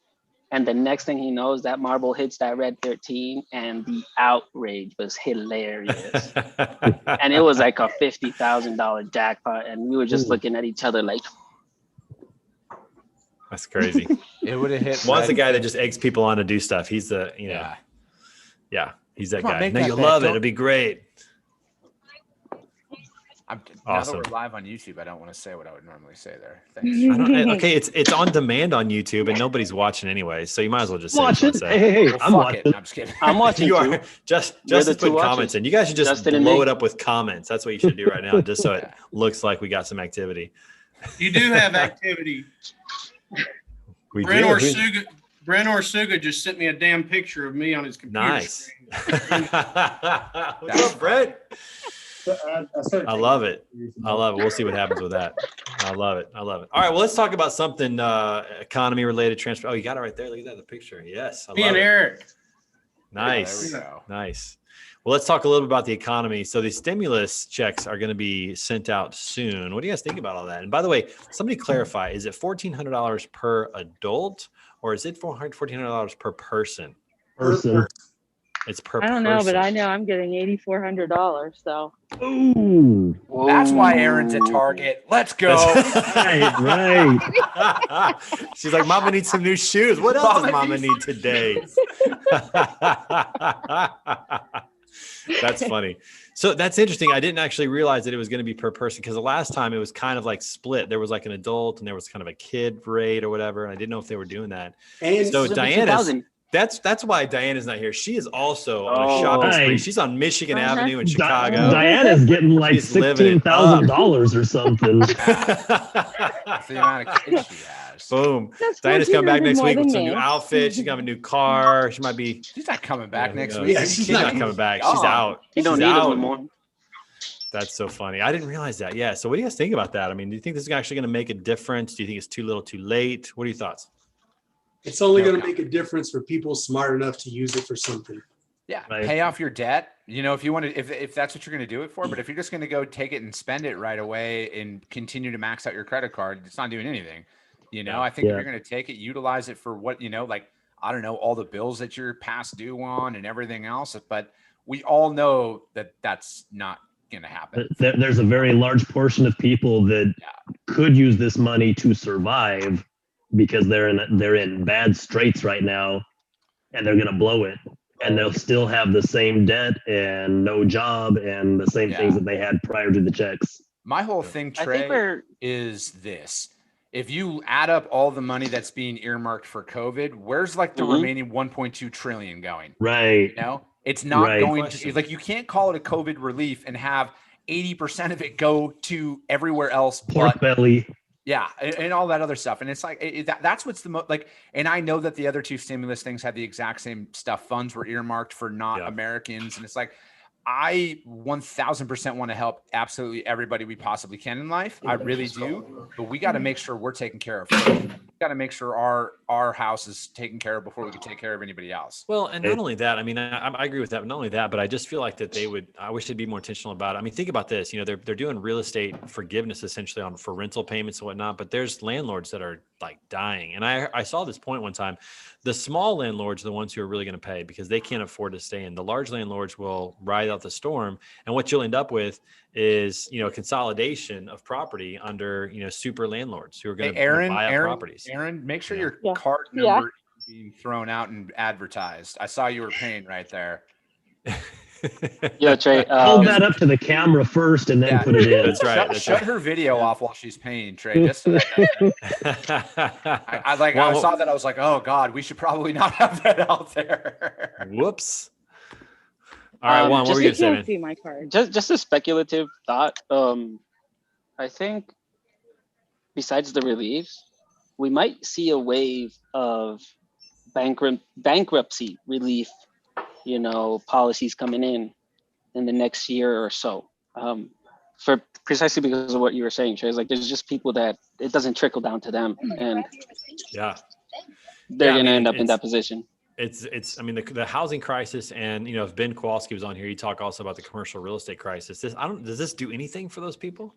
and the next thing he knows, that marble hits that red 13, and the outrage was hilarious, and it was like a $50,000 jackpot, and we were just looking at each other like, that's crazy. It would have hit. Juan's the guy that just eggs people on to do stuff. He's the yeah. He's that guy. No, you'll love it. It'll be great. Now awesome. that we're live on YouTube, I don't want to say what I would normally say there. Thanks. Okay, it's on demand on YouTube, and nobody's watching anyway, so you might as well just watch it. Hey, I'm watching. I'm just kidding. I'm watching. You are just put comments in. You guys should just blow it up with comments. That's what you should do right now, just so it looks like we got some activity. You do have activity. We Brent do. Brent Orsuga just sent me a damn picture of me on his computer. Nice. What's up, Brent? I love it. We'll see what happens with that. I love it. All right. Well, let's talk about something economy related. Transfer. Oh, you got it right there. Look at that. The picture. Yes. Me and Eric. Nice. Nice. Well, let's talk a little bit about the economy. So the stimulus checks are going to be sent out soon. What do you guys think about all that? And by the way, somebody clarify, is it $1,400 per adult or is it $1,400 per person? It's per person. I don't know, but I know I'm getting $8,400. So. Ooh. That's why Aaron's at Target. Let's go. Right. She's like, Mama needs some new shoes. What else does Mama need today? That's funny. So that's interesting. I didn't actually realize that it was going to be per person because the last time it was kind of like split. There was like an adult and there was kind of a kid rate or whatever. And I didn't know if they were doing that. And so Diana's That's why Diana's not here. She is also on a shopping spree. She's on Michigan Avenue in Chicago. Diana's getting like $16,000 or something. That's the amount of kids she has. Boom. Diana's coming back next week with some new outfits. She's gonna have a new car. She might be. She's not coming back next week. Yeah, she's not coming back. She's out. You don't need it anymore. That's so funny. I didn't realize that. Yeah. So what do you guys think about that? I mean, do you think this is actually going to make a difference? Do you think it's too little, too late? What are your thoughts? It's only going to make a difference for people smart enough to use it for something. Yeah. Right. Pay off your debt. You know, if you want to, if that's what you're going to do it for, but if you're just going to go take it and spend it right away and continue to max out your credit card, it's not doing anything. You know, I think if you're going to take it, utilize it for what, you know, like, I don't know, all the bills that you're past due on and everything else. But we all know that that's not going to happen. There's a very large portion of people that could use this money to survive because they're in bad straits right now, and they're going to blow it, and they'll still have the same debt and no job and the same things that they had prior to the checks. My whole thing, Trey, is this. If you add up all the money that's being earmarked for COVID, where's like the remaining 1.2 trillion going? Right. You know? It's not going to, like, you can't call it a COVID relief and have 80% of it go to everywhere else. Pork belly. Yeah. And all that other stuff. And it's like, that's what's the most, like, and I know that the other two stimulus things had the exact same stuff. Funds were earmarked for not Americans. And it's like, I 1000% want to help absolutely everybody we possibly can in life. I really do. But we got to make sure we're taken care of. We got to make sure our house is taken care of before we can take care of anybody else. Well, and not only that, I mean, I agree with that, but not only that, but I just feel like that I wish they'd be more intentional about it. I mean, think about this, you know, they're doing real estate forgiveness essentially for rental payments and whatnot, but there's landlords that are like dying. And I saw this point one time. The small landlords are the ones who are really going to pay because they can't afford to stay in. The large landlords will ride out the storm. And what you'll end up with is, you know, consolidation of property under, you know, super landlords who are going to buy up properties. Aaron, make sure your card number is being thrown out and advertised. I saw you were paying right there. Yo, Trey, hold that up to the camera first and then put it in. That's right. Shut her video off while she's paying, Trey. Just so I saw that. I was like, oh God, we should probably not have that out there. Whoops. All right, Juan, what were you going to say? See my card. Just a speculative thought. I think besides the reliefs, we might see a wave of bankruptcy relief, you know, policies coming in the next year or so. For precisely because of what you were saying, Trey. Like, there's just people that it doesn't trickle down to them, and they're going to end up in that position. It's I mean, the housing crisis, and, you know, if Ben Kowalski was on here, he'd talk also about the commercial real estate crisis. Does this do anything for those people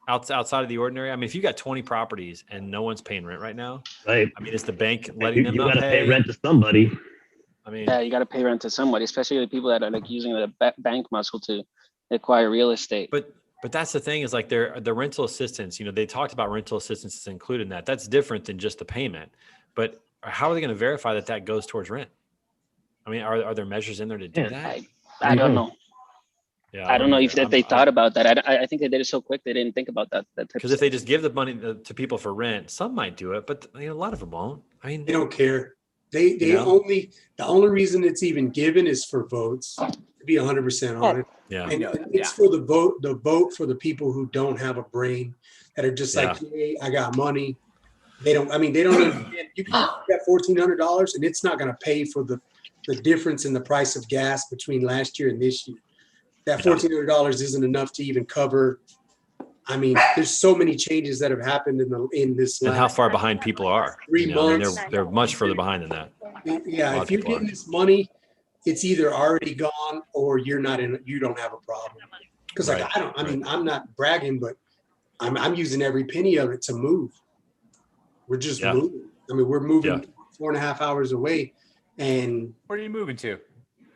outside of the ordinary? I mean, if you got 20 properties and no one's paying rent right now, right? I mean, is the bank letting them not gotta pay? pay rent to somebody. I mean, you got to pay rent to somebody, especially the people that are like using the bank muscle to acquire real estate. But that's the thing is, like, the rental assistance, you know, they talked about rental assistance is included in that. That's different than just the payment. But how are they going to verify that goes towards rent? I mean, are there measures in there to do that? I don't know. Yeah, I don't know if they thought about that. I think they did it so quick they didn't think about that. Because if they just give the money to people for rent, some might do it, but, you know, a lot of them won't. I mean, they don't care. The only reason it's even given is for votes, to be 100% on it. Yeah. And it's for the vote for the people who don't have a brain, that are just like, hey, I got money. They don't understand. You can get $1,400 and it's not going to pay for the difference in the price of gas between last year and this year. That $1,400 isn't enough to even cover. I mean, there's so many changes that have happened in this. And how far behind people are. 3 months. I mean, they're much further behind than that. Yeah, if you're getting this money, it's either already gone or you don't have a problem. Because I'm not bragging, but I'm using every penny of it to move. We're just moving. I mean, we're moving 4.5 hours away. And where are you moving to?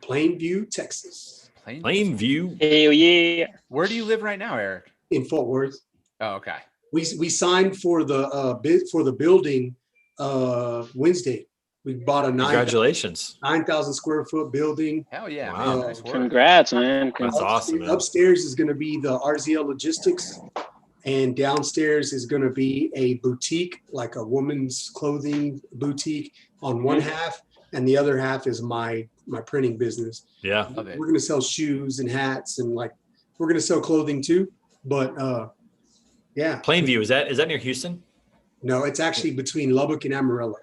Plainview, Texas. Plainview. Hell yeah. Where do you live right now, Eric? In Fort Worth. Oh, okay. We signed for the bid for the building Wednesday. We bought a 9,000 square foot building. Hell yeah. Wow. Man, nice work. Congrats, man. That's awesome, man. Upstairs is going to be the RZL Logistics, and downstairs is going to be a boutique, like a woman's clothing boutique on one half. and the other half is my printing business. Yeah. We're going to sell shoes and hats, and like we're going to sell clothing too. But yeah. Plainview, is that near Houston? No, it's actually between Lubbock and Amarillo.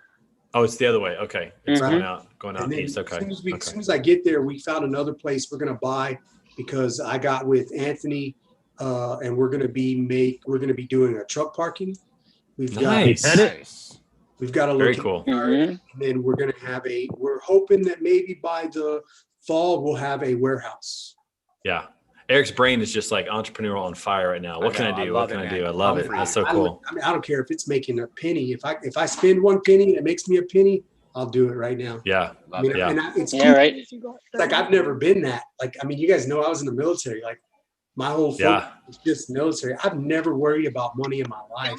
Oh, it's the other way. Okay. It's going out east. Okay. As soon as I get there, we found another place we're going to buy, because I got with Anthony, and we're going to be doing a truck parking. We've got a very cool. And then we're going to we're hoping that maybe by the fall we'll have a warehouse. Yeah. Eric's brain is just like entrepreneurial on fire right now. What can I do? What can I do? I love it. That's so cool. I don't care if it's making a penny. If I spend one penny and it makes me a penny, I'll do it right now. Yeah. It's cool. Right. Like I've never been that. Like, I mean, you guys know I was in the military. Like my whole focus is just military. I've never worried about money in my life.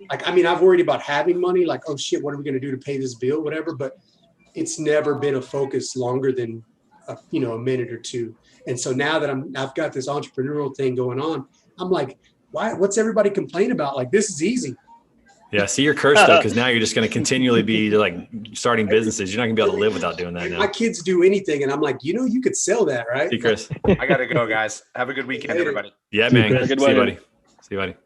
Like, I mean, I've worried about having money. Like, oh shit, what are we going to do to pay this bill? Whatever. But it's never been a focus longer than a minute or two. And so now that I've got this entrepreneurial thing going on, I'm like, what's everybody complain about? Like, this is easy. Yeah. See, you're cursed though, because now you're just going to continually be like starting businesses. You're not going to be able to live without doing that now. My kids do anything, and I'm like, you could sell that, right? See, Chris. I gotta go, guys. Have a good weekend, everybody. Yeah, man. See you, buddy. See you, buddy.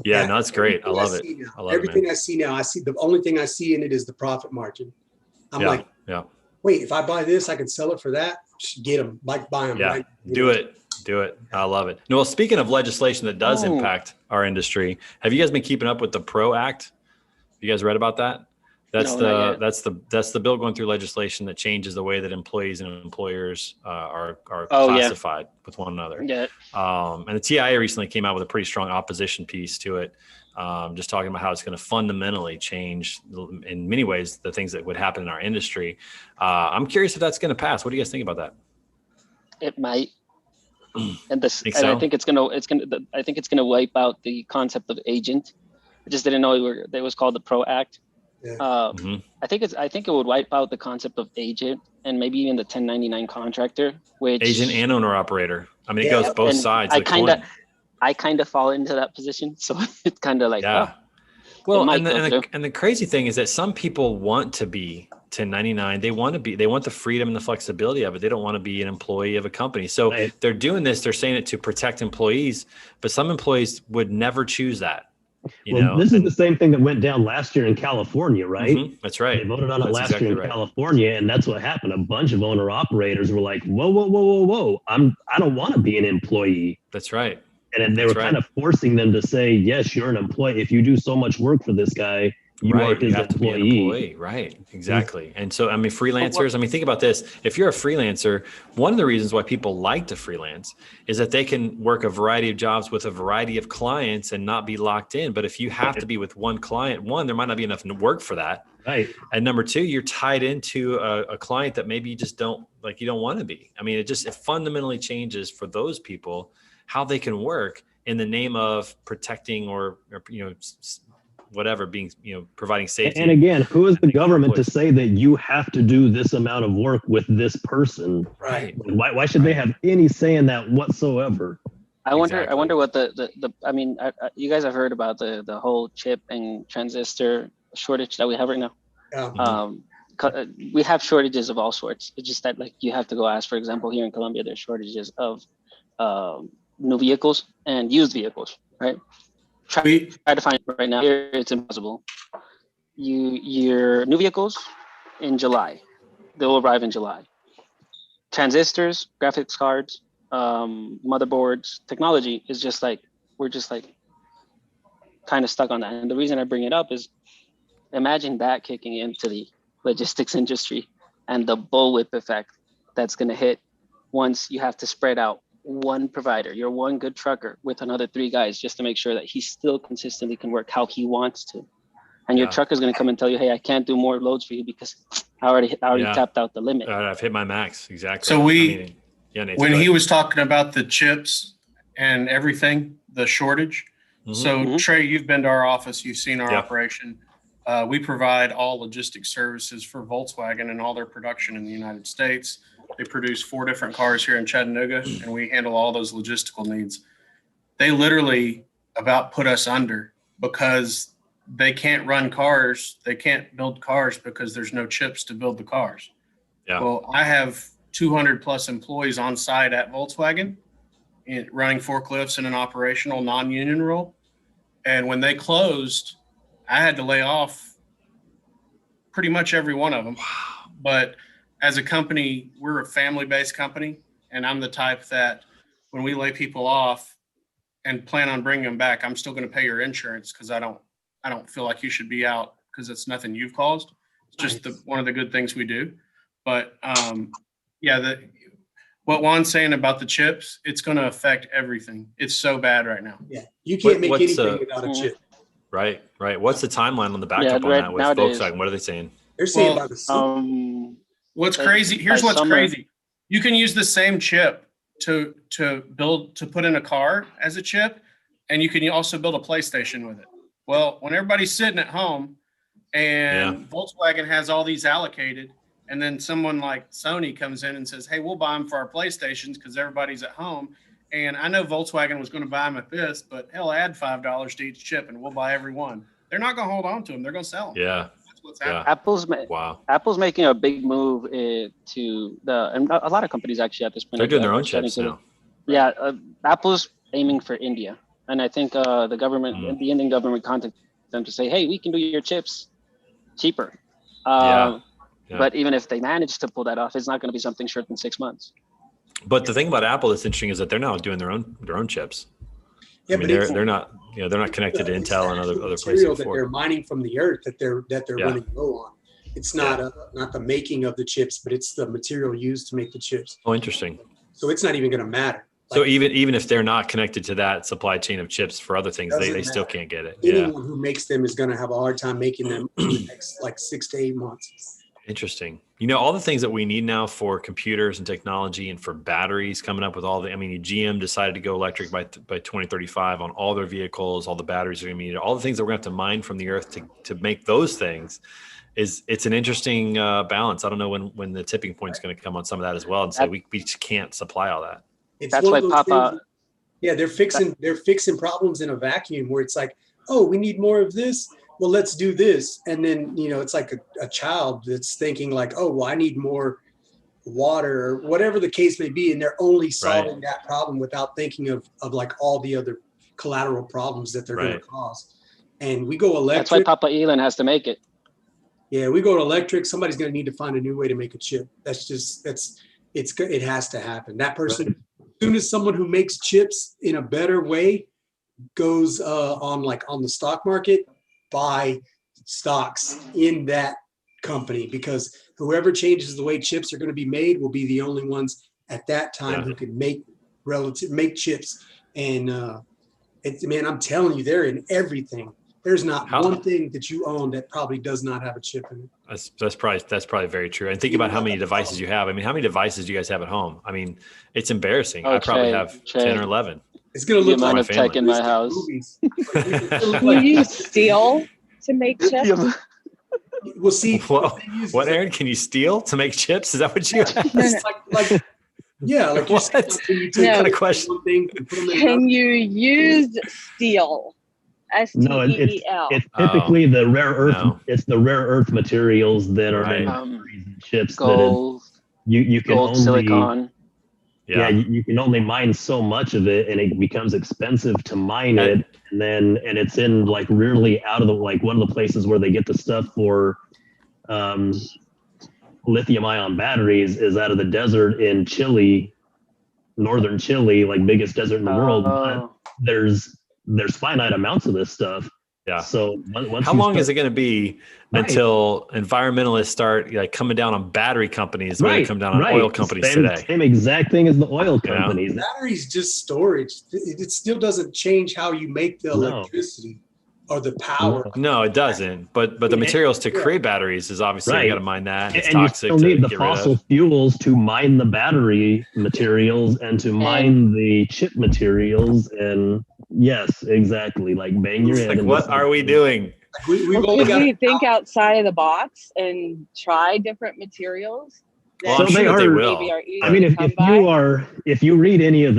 Yeah, no, that's great. I love it. Everything I see now, the only thing I see in it is the profit margin. I'm like, wait, if I buy this, I can sell it for that. Just get them, buy them. Yeah, right? Do it. I love it. No, well, speaking of legislation that does impact our industry, have you guys been keeping up with the PRO Act? You guys read about that? That's the bill going through legislation that changes the way that employees and employers are classified with one another. Yeah. And the TIA recently came out with a pretty strong opposition piece to it, just talking about how it's going to fundamentally change in many ways the things that would happen in our industry. I'm curious if that's going to pass. What do you guys think about that? It might. And I think it's gonna wipe out the concept of agent. I just didn't know it was called the PRO Act. Yeah. I think it would wipe out the concept of agent and maybe even the 1099 contractor, which agent and owner operator. I mean, it goes both sides. I kind of fall into that position, so it's kind of like Well, and the crazy thing is that some people want to be 1099. They want the freedom and the flexibility of it. They don't want to be an employee of a company. So they're doing this. They're saying it to protect employees, but some employees would never choose that. This is the same thing that went down last year in California, right? Mm-hmm. That's right. They voted on it last year in California, and that's what happened. A bunch of owner operators were like, whoa. I don't want to be an employee. That's right. And then they were kind of forcing them to say, yes, you're an employee. If you do so much work for this guy, you are his employee. To be an employee. Right. Exactly. And so, I mean, freelancers, think about this. If you're a freelancer, one of the reasons why people like to freelance is that they can work a variety of jobs with a variety of clients and not be locked in. But if you have to be with one client, there might not be enough work for that. Right. And number two, you're tied into a client that maybe you just don't want to be. I mean, it fundamentally changes for those people how they can work in the name of protecting or whatever, being, providing safety. And again, who is the government to say that you have to do this amount of work with this person? Right. Why should they have any say in that whatsoever? I wonder what you guys have heard about the whole chip and transistor shortage that we have right now. Yeah. We have shortages of all sorts. It's just that you have to go ask, for example, here in Colombia, there's shortages of new vehicles and used vehicles, right? Try to find it right now. Here, it's impossible. Your new vehicles in July, they'll arrive in July. Transistors, graphics cards, motherboards, technology is we're kind of stuck on that. And the reason I bring it up is, imagine that kicking into the logistics industry and the bullwhip effect that's going to hit once you have to spread out one provider, you're one good trucker with another 3 guys just to make sure that he still consistently can work how he wants to. And your trucker is going to come and tell you, hey, I can't do more loads for you because I already tapped out the limit. I've hit my max. Exactly. So when he was talking about the chips and everything, the shortage. Mm-hmm. So Trey, you've been to our office, you've seen our operation. We provide all logistics services for Volkswagen and all their production in the United States. They produce 4 different cars here in Chattanooga, and we handle all those logistical needs. They literally about put us under because they can't run cars. They can't build cars because there's no chips to build the cars. Yeah. Well, I have 200 plus employees on site at Volkswagen running forklifts in an operational non-union role. And when they closed, I had to lay off pretty much every one of them. Wow. But as a company, we're a family-based company, and I'm the type that when we lay people off and plan on bringing them back, I'm still going to pay your insurance because I don't feel like you should be out because it's nothing you've caused. It's just one of the good things we do. But what Juan's saying about the chips, it's going to affect everything. It's so bad right now. Yeah, you can't make anything without a chip. Right. What's the timeline on the backup on that with Volkswagen? What are they saying? They're saying about the what's crazy? Here's what's crazy. You can use the same chip to put in a car as a chip, and you can also build a PlayStation with it. Well, when everybody's sitting at home and Volkswagen has all these allocated, and then someone like Sony comes in and says, hey, we'll buy them for our PlayStations because everybody's at home. And I know Volkswagen was going to buy them at this, but hell, add $5 to each chip and we'll buy every one. They're not going to hold on to them. They're going to sell them. Yeah. That's what's happening. Apple's making a big move and a lot of companies actually at this point. They're doing their own chips now. Yeah. Apple's aiming for India. And I think the government, the Indian government contacted them to say, hey, we can do your chips cheaper. But even if they manage to pull that off, it's not going to be something short than 6 months. But the thing about Apple that's interesting is that they're now doing their own chips. Yeah, I mean, they're not connected to Intel and other places. Material that they're mining from the earth that they're running low on. It's not not the making of the chips, but it's the material used to make the chips. Oh, interesting. So it's not even going to matter. So even if they're not connected to that supply chain of chips for other things, they still can't get it. Anyone who makes them is going to have a hard time making them in the next 6 to 8 months. Interesting. All the things that we need now for computers and technology and for batteries coming up with GM decided to go electric by 2035 on all their vehicles. All the batteries are going to be needed. All the things that we're going to have to mine from the earth to make those things it's an interesting balance. I don't know when the tipping point is going to come on some of that as well and say we just can't supply all that. That's why Papa. They're fixing problems in a vacuum where it's like, oh, we need more of this. Well, let's do this. And then, it's like a child that's thinking like, oh, well, I need more water or whatever the case may be. And they're only solving that problem without thinking of like all the other collateral problems that they're going to cause. And we go electric. That's why Papa Elon has to make it. Yeah, we go to electric. Somebody's going to need to find a new way to make a chip. It has to happen. That person, as soon as someone who makes chips in a better way goes on the stock market, buy stocks in that company, because whoever changes the way chips are going to be made will be the only ones at that time who can make chips. And I'm telling you, they're in everything. There's not one thing that you own that probably does not have a chip in it. That's probably very true. And think about how many devices you have. How many devices do you guys have at home? It's embarrassing. I probably have 10 or 11. It's going to look like tech in my house. Will you steal to make chips? We'll see. What, Aaron? Can you steal to make chips? Is that what you asked? What kind of question? Can you use steel? STEEL. No, it's typically the rare earth. No. It's the rare earth materials that are in chips. Gold, you can gold, only, silicon. You can only mine so much of it, and it becomes expensive to mine it. And it's in really out of one of the places where they get the stuff for lithium ion batteries is out of the desert in Chile, northern Chile, biggest desert in the world. But there's finite amounts of this stuff. Yeah. So how long is it going to be until environmentalists start coming down on battery companies the way they come down on oil companies today? Same exact thing as the oil companies. Batteries just storage. It still doesn't change how you make the electricity or the power. No, it doesn't. But the materials to create batteries is obviously you got to mine that. It's and toxic. You still need the fossil fuels to mine the battery materials and to mine the chip materials. And yes, exactly. Bang your head. What are we doing? Should we think outside of the box and try different materials? Well, I'm sure they will. I mean, if you read any of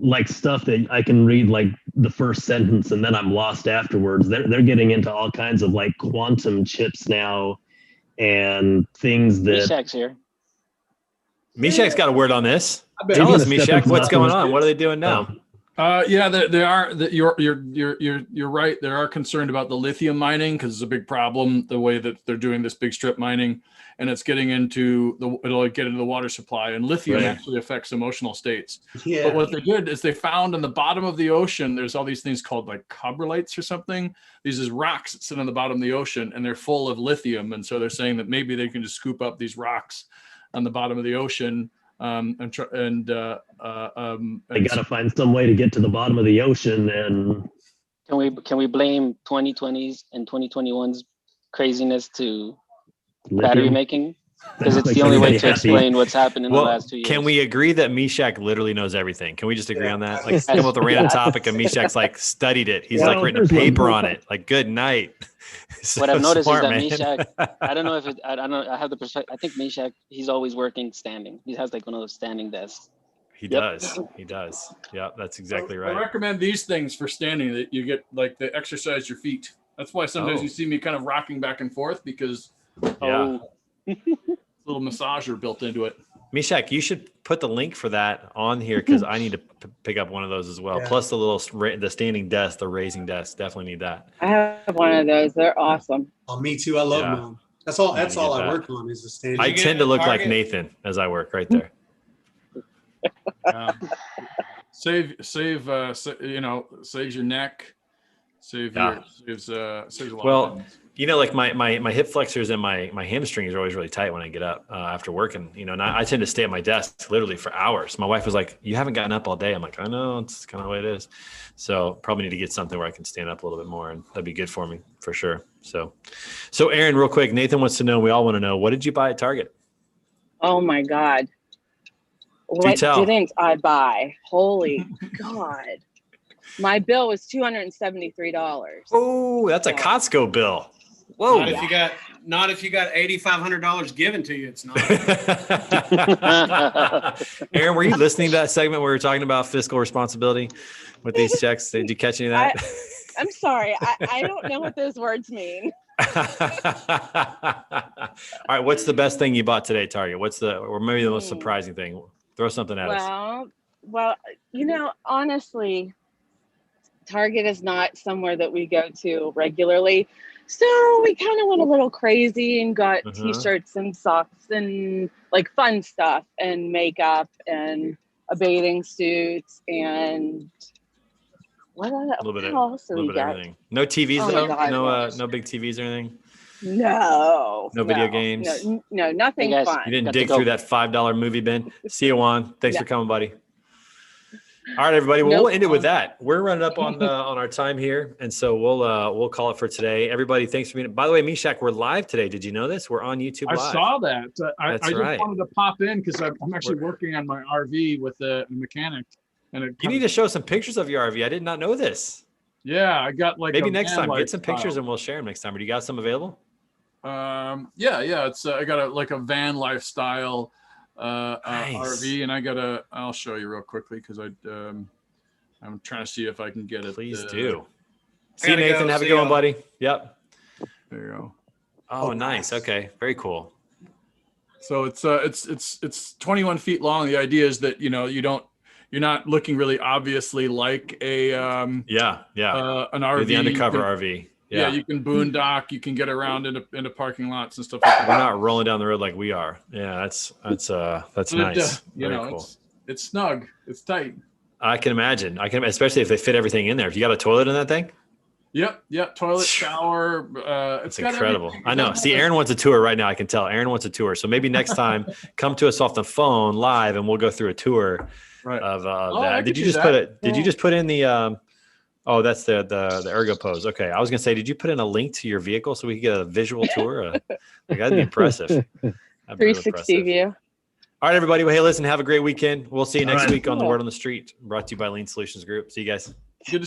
like stuff that I can read like the first sentence and then I'm lost afterwards. They're getting into all kinds of like quantum chips now and things that. Meshach's here. Meshach's got a word on this. Tell us, Meshach, what's going on? What are they doing now? Yeah, they are. You're right. They are concerned about the lithium mining because it's a big problem. The way that they're doing this big strip mining, and it's getting into it'll get into the water supply. And lithium actually affects emotional states. Yeah. But what they did is they found in the bottom of the ocean, there's all these things called like cobrolites or something. These is rocks that sit on the bottom of the ocean, and they're full of lithium. And so they're saying that maybe they can just scoop up these rocks on the bottom of the ocean. They got to find some way to get to the bottom of the ocean. And can we blame 2020s and 2021's craziness to battery making? Because it's the only way to explain what's happened in the last 2 years. Can we agree that Meshach literally knows everything? Can we just agree on that? Like, come up with a random topic, and Meshach's like studied it. He's like written a paper on it. Like, good night. So what I've noticed is that Meshach, I don't know if I don't know. I have the perspective. I think Meshach, he's always working standing. He has like one of those standing desks. He does. He does. Yeah, that's exactly right. I recommend these things for standing that you get like to exercise your feet. That's why sometimes you see me kind of rocking back and forth because a little massager built into it. Meshach, you should put the link for that on here because I need to pick up one of those as well. Yeah. Plus the standing desk, the raising desk. Definitely need that. I have one of those. They're awesome. Oh, me too. I love them. That's all I work on is the standing. I tend to look like Nathan as I work right there. Saves your neck. Saves a lot. Well, you know, like my hip flexors and my hamstrings are always really tight when I get up after working, you know, and I tend to stay at my desk literally for hours. My wife was like, you haven't gotten up all day. I'm like, I know, it's kind of the way it is. So probably need to get something where I can stand up a little bit more, and that'd be good for me for sure. So Aaron, real quick, Nathan wants to know, we all want to know, what did you buy at Target? Oh my God. What didn't I buy? Holy God. My bill was $273. Oh, that's a Costco bill. Whoa! Not if you got $8,500 given to you. It's not. Aaron, were you listening to that segment where we were talking about fiscal responsibility with these checks? Did you catch any of that? I'm sorry. I don't know what those words mean. All right. What's the best thing you bought today at Target? Or maybe the most surprising thing? Throw something at us. Well, you know, honestly, Target is not somewhere that we go to regularly. So we kind of went a little crazy and got t-shirts and socks and like fun stuff and makeup and a bathing suit and what else did we get? Everything. No TVs though? No big TVs or anything? No. No video games? No, nothing fun. You didn't dig through that $5 movie bin? See you, Juan. Thanks for coming, buddy. All right, everybody. Well, we'll end it with that. We're running up on our time here, and so we'll call it for today. Everybody, thanks for being. By the way, Meshach, we're live today. Did you know this? We're on YouTube Live. I saw that. I just wanted to pop in because I'm actually working on my RV with the mechanic. And you need to show some pictures of your RV. I did not know this. Yeah, I got like maybe next time get some pictures and we'll share them next time. Or do you got some available? Yeah. It's I got a van lifestyle. Nice. RV, and I'll show you real quickly because I'm trying to see if I can get it. Please do. See you, Nathan. Have a good one, buddy. Yep. There you go. Oh, nice. Okay. Very cool. So it's 21 feet long. The idea is that, you know, you're not looking really obviously like an RV. The undercover RV. Yeah, you can boondock. You can get around into parking lots and stuff like that. We're not rolling down the road like we are. Yeah, that's nice. Cool. It's snug. It's tight. I can imagine. Especially if they fit everything in there. If you got a toilet in that thing. Yep. Toilet, shower. It's incredible. I know. See, Aaron wants a tour right now. I can tell. Aaron wants a tour. So maybe next time, come to us off the phone live, and we'll go through a tour of that. Did you just put in the? Oh, that's the ergo pose. Okay, I was gonna say, did you put in a link to your vehicle so we could get a visual tour? That'd be impressive. 360 view. All right, everybody. Well, hey, listen, have a great weekend. We'll see you next week on The Word on the Street, brought to you by Lean Solutions Group. See you guys. Good to